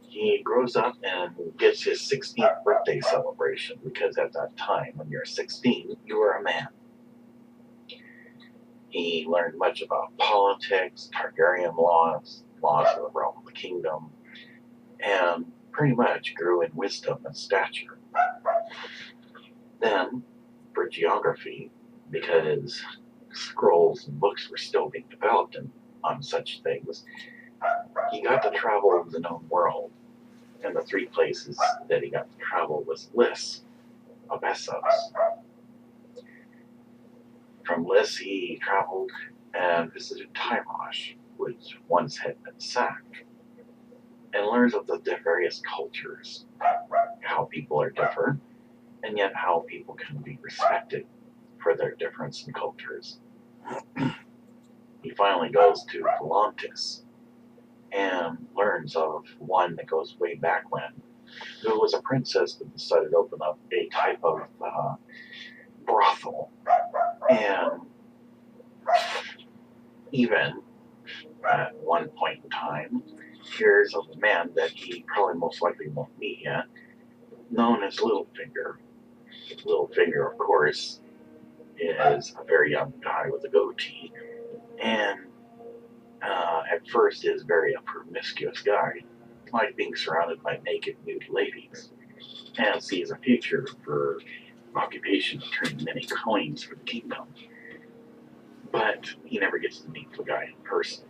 he grows up and gets his 16th birthday celebration, because at that time, when you're 16, you were a man. He learned much about politics, Targaryen laws of the realm of the kingdom, and pretty much grew in wisdom and stature. Then, for geography, because scrolls and books were still being developed on such things, he got to travel the known world. And the 3 places that he got to travel was Lys of Essos. From Lys, he traveled and visited Tyrosh, which once had been sacked, and learns of the various cultures, how people are different, and yet how people can be respected for their difference in cultures. He finally goes to Volantis and learns of one that goes way back when, who was a princess that decided to open up a type of brothel. And even at one point in time, hears of a man that he probably most likely won't meet yet, known as Littlefinger. Littlefinger, of course, is a very young guy with a goatee, and at first is very a promiscuous guy, like being surrounded by naked, nude ladies, and sees a future for occupation of turning many coins for the kingdom. But he never gets to meet the guy in person.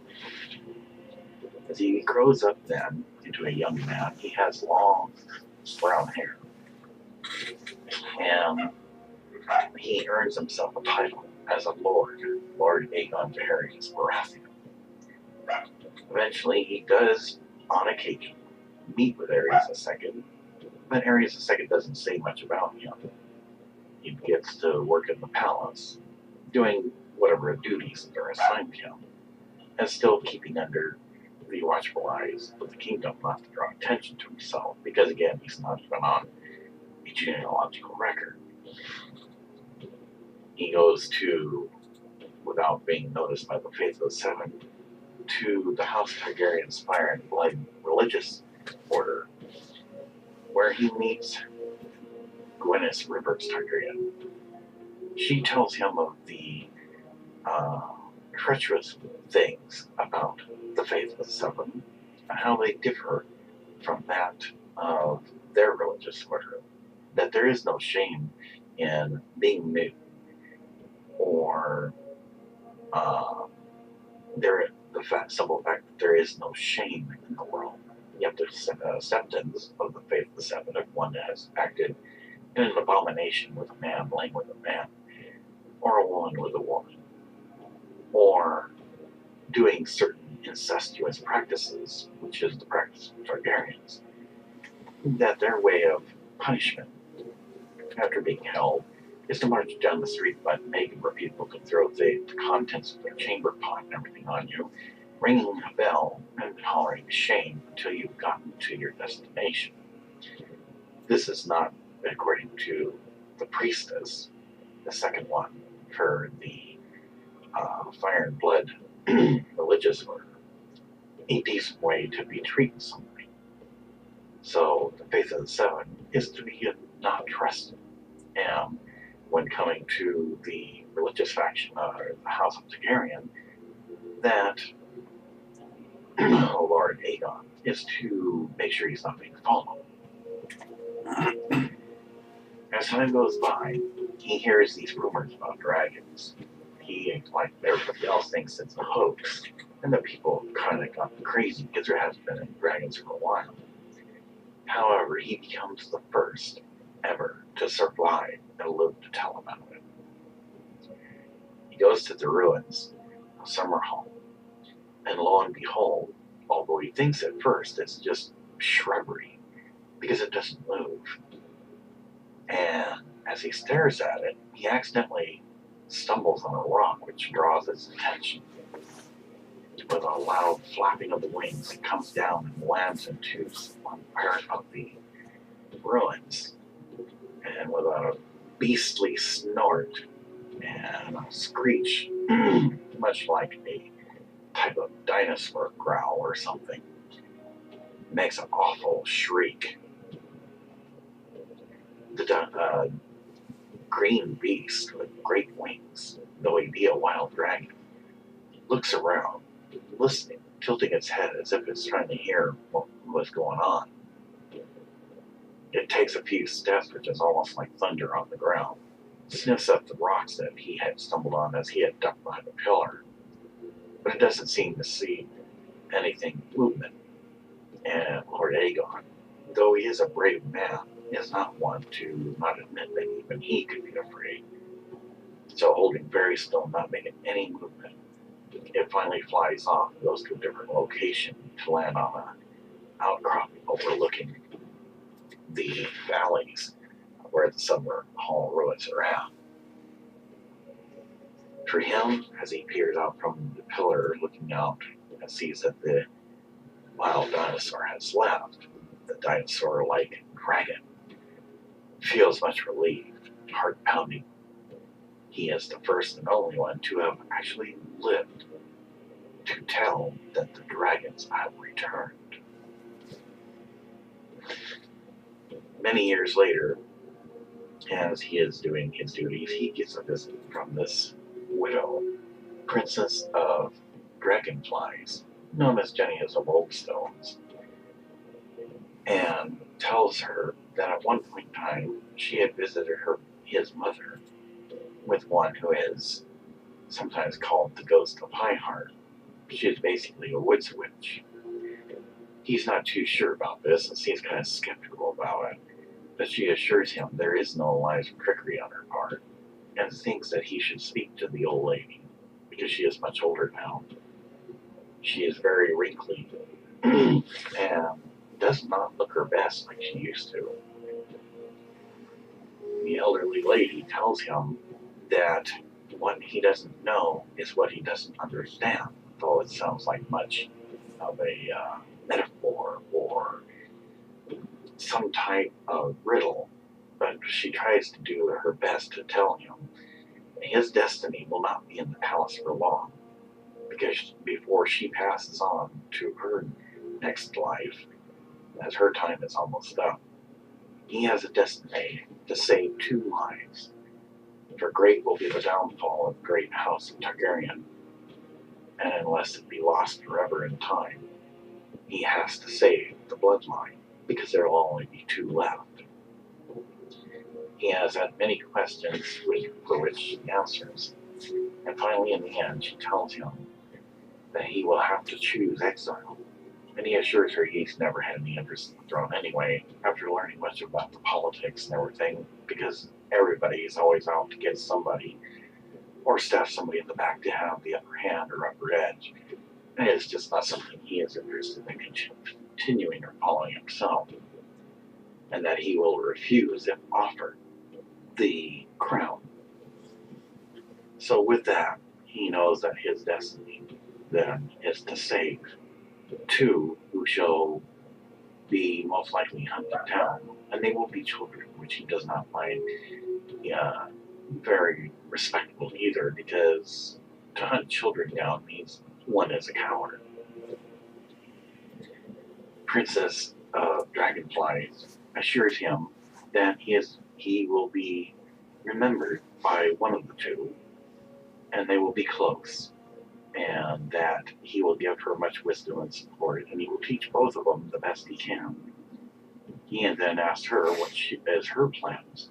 As he grows up then into a young man, he has long brown hair, and he earns himself a title as a Lord Aegon V Baratheon. Eventually, he does, on occasion, meet with Aerys II, but Aerys II doesn't say much about him. He gets to work in the palace, doing whatever duties that are assigned to him, and still keeping under the watchful eyes of the kingdom not to draw attention to himself, because again, he's not even on a genealogical record. He goes to, without being noticed by the Faithful Seven, to the House Targaryen's Fire and Blood religious order, where he meets Daenerys Targaryen. She tells him of the treacherous things about the Faithful Seven and how they differ from that of their religious order. That there is no shame in being new, or the simple fact that there is no shame in the world. You have the acceptance of the Faithful Seven if one has acted in an abomination with a man laying with a man, or a woman with a woman, or doing certain incestuous practices, which is the practice of Targaryens, that their way of punishment after being held is to march down the street by naked where people can throw the contents of their chamber pot and everything on you, ringing a bell and hollering shame until you've gotten to your destination. This is not according to the priestess, the second one for the Fire and Blood religious order, a decent way to be treating somebody. So the Faith of the Seven is to be not trusted. And when coming to the religious faction of the House of Targaryen, that Lord Aegon is to make sure he's not being followed. As time goes by, he hears these rumors about dragons. He, like everybody else, thinks it's a hoax, and that people kind of got crazy because there hasn't been any dragons for a while. However, he becomes the first ever to survive and live to tell about it. He goes to the ruins of Summerhall, and lo and behold, although he thinks at first it's just shrubbery because it doesn't move, and as he stares at it, he accidentally stumbles on a rock which draws his attention. With a loud flapping of the wings, it comes down and lands into one part of the ruins, and with a beastly snort and a screech, much like a type of dinosaur growl or something, makes an awful shriek. The green beast with great wings, though he be a wild dragon, looks around, listening, tilting its head as if it's trying to hear what was going on. It takes a few steps, which is almost like thunder on the ground, sniffs up the rocks that he had stumbled on as he had ducked behind a pillar, but it doesn't seem to see anything movement. And Lord Aegon, though he is a brave man, is not one to not admit that even he could be afraid. So holding very still, not making any movement, it finally flies off and goes to a different location to land on an outcropping overlooking the valleys where the Summerhall ruins are at. For him, as he peers out from the pillar looking out and sees that the wild dinosaur has left, the dinosaur-like dragon feels much relieved, heart pounding. He is the first and only one to have actually lived to tell that the dragons have returned. Many years later, as he is doing his duties, he gets a visit from this widow, Princess of Dragonflies, known as Jenny of Oldstones, and tells her that at one point in time she had visited his mother with one who is sometimes called the Ghost of High Heart. She is basically a woods witch. He's not too sure about this and seems kind of skeptical about it, but she assures him there is no lies or trickery on her part, and thinks that he should speak to the old lady, because she is much older now. She is very wrinkly and does not look her best like she used to. The elderly lady tells him that what he doesn't know is what he doesn't understand, though it sounds like much of a metaphor or some type of riddle, but she tries to do her best to tell him his destiny will not be in the palace for long, because before she passes on to her next life, as her time is almost up, he has a destiny to save 2 lives. For great will be the downfall of the great house of Targaryen, and unless it be lost forever in time, he has to save the bloodline, because there will only be 2 left. He has had many questions for which she answers, and finally in the end she tells him that he will have to choose exile, and he assures her he's never had any interest in the throne anyway, after learning much about the politics and everything, because everybody is always out to get somebody, or staff somebody in the back to have the upper hand or upper edge, and it's just not something he is interested in continuing or following himself, and that he will refuse if offered the crown. So with that, he knows that his destiny then is to save 2 who shall be most likely hunted down, and they will be children, which he does not find very respectable either, because to hunt children down means one is a coward. Princess of Dragonflies assures him that he will be remembered by one of the 2, and they will be close, and that he will give her much wisdom and support, and he will teach both of them the best he can. He then asks her what is her plans.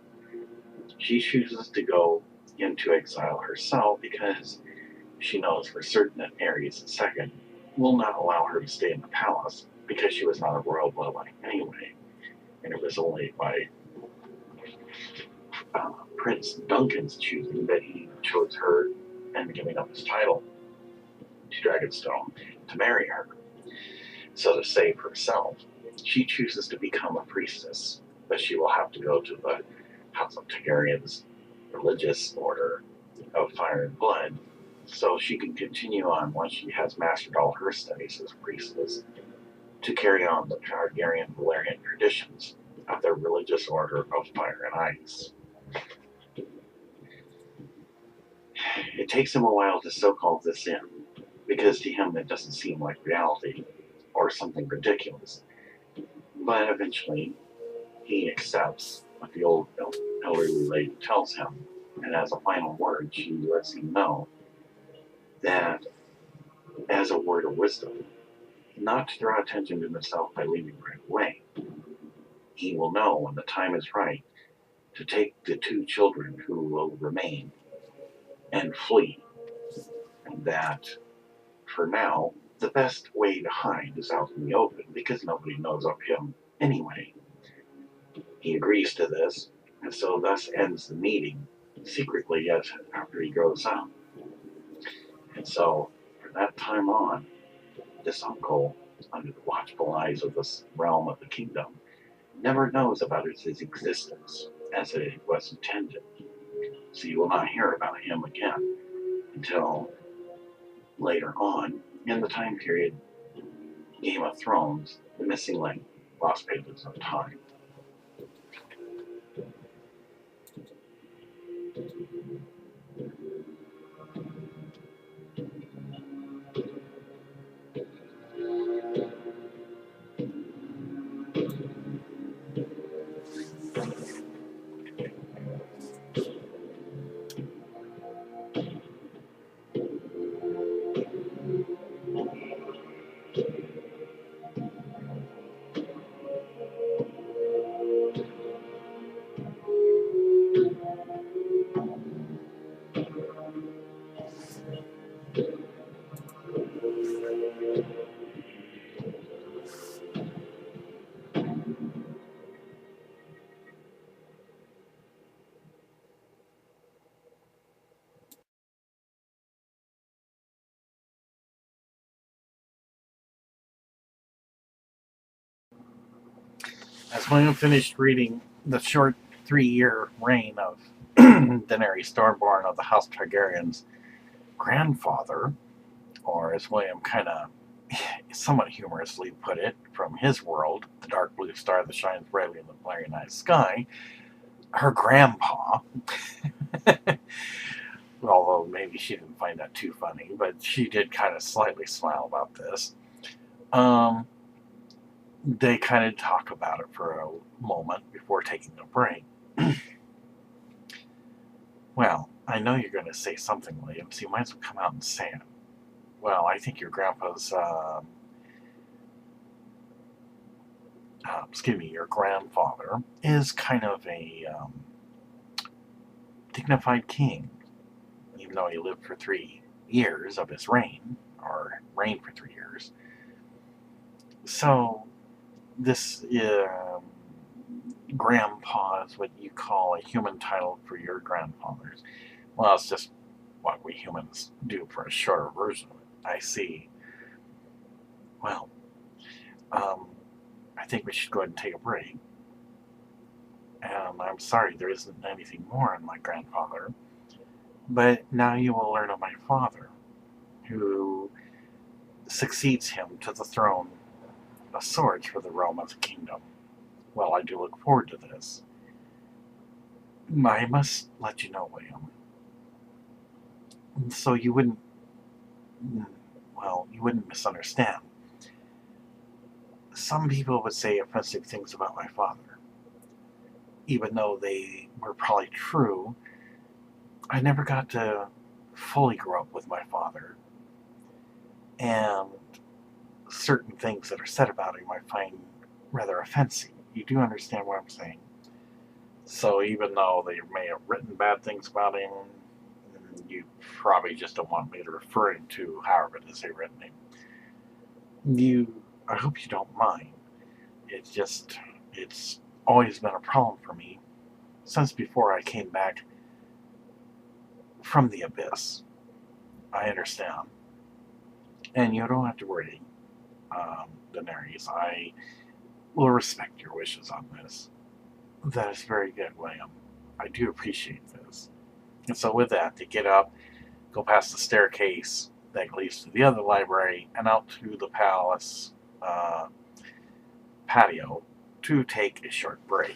She chooses to go into exile herself because she knows for certain that Aerys II will not allow her to stay in the palace, because she was not a royal bloodline anyway, and it was only by Prince Duncan's choosing that he chose her and giving up his title to Dragonstone to marry her. So to save herself, she chooses to become a priestess, but she will have to go to the House of Targaryen's religious order of fire and blood, so she can continue on once she has mastered all her studies as a priestess to carry on the Targaryen Valyrian traditions of their religious order of fire and ice. It takes him a while to soak all this in, because to him it doesn't seem like reality or something ridiculous. But eventually he accepts what the old elderly lady tells him, and as a final word she lets him know that, as a word of wisdom, not to draw attention to himself by leaving right away. He will know when the time is right to take the 2 children who will remain and flee, and that, for now, the best way to hide is out in the open, because nobody knows of him anyway. He agrees to this, and so thus ends the meeting, secretly after he grows up. And so, from that time on, this uncle, under the watchful eyes of this realm of the kingdom, never knows about his existence as it was intended. So you will not hear about him again until later on in the time period Game of Thrones, The Missing Link, Lost Pages of Time. As William finished reading the short 3-year reign of Daenerys Stormborn of the House Targaryen's grandfather, or as William kind of somewhat humorously put it, from his world, the dark blue star that shines brightly in the blaring night sky, her grandpa, although maybe she didn't find that too funny, but she did kind of slightly smile about this. They kind of talk about it for a moment before taking a break. Well, I know you're going to say something, William, so you might as well come out and say it. Well, I think your grandpa's, your grandfather is kind of a dignified king, even though he lived for 3 years of his reign, or reigned for 3 years. So, this grandpa is what you call a human title for your grandfathers. Well, it's just what we humans do for a shorter version of it. I see. Well, I think we should go ahead and take a break. And I'm sorry there isn't anything more on my grandfather. But now you will learn of my father, who succeeds him to the throne of swords for the realm of the kingdom. Well, I do look forward to this. I must let you know, William, so you wouldn't misunderstand. Some people would say offensive things about my father. Even though they were probably true, I never got to fully grow up with my father. And certain things that are said about him I find rather offensive. You do understand what I'm saying? So even though they may have written bad things about him, you probably just don't want me to refer him to however it is they've written him. I hope you don't mind. It's always been a problem for me since before I came back from the abyss. I understand. And you don't have to worry, Daenerys. I will respect your wishes on this. That is very good, William. I do appreciate this. And so with that, they get up, go past the staircase that leads to the other library, and out to the palace patio to take a short break.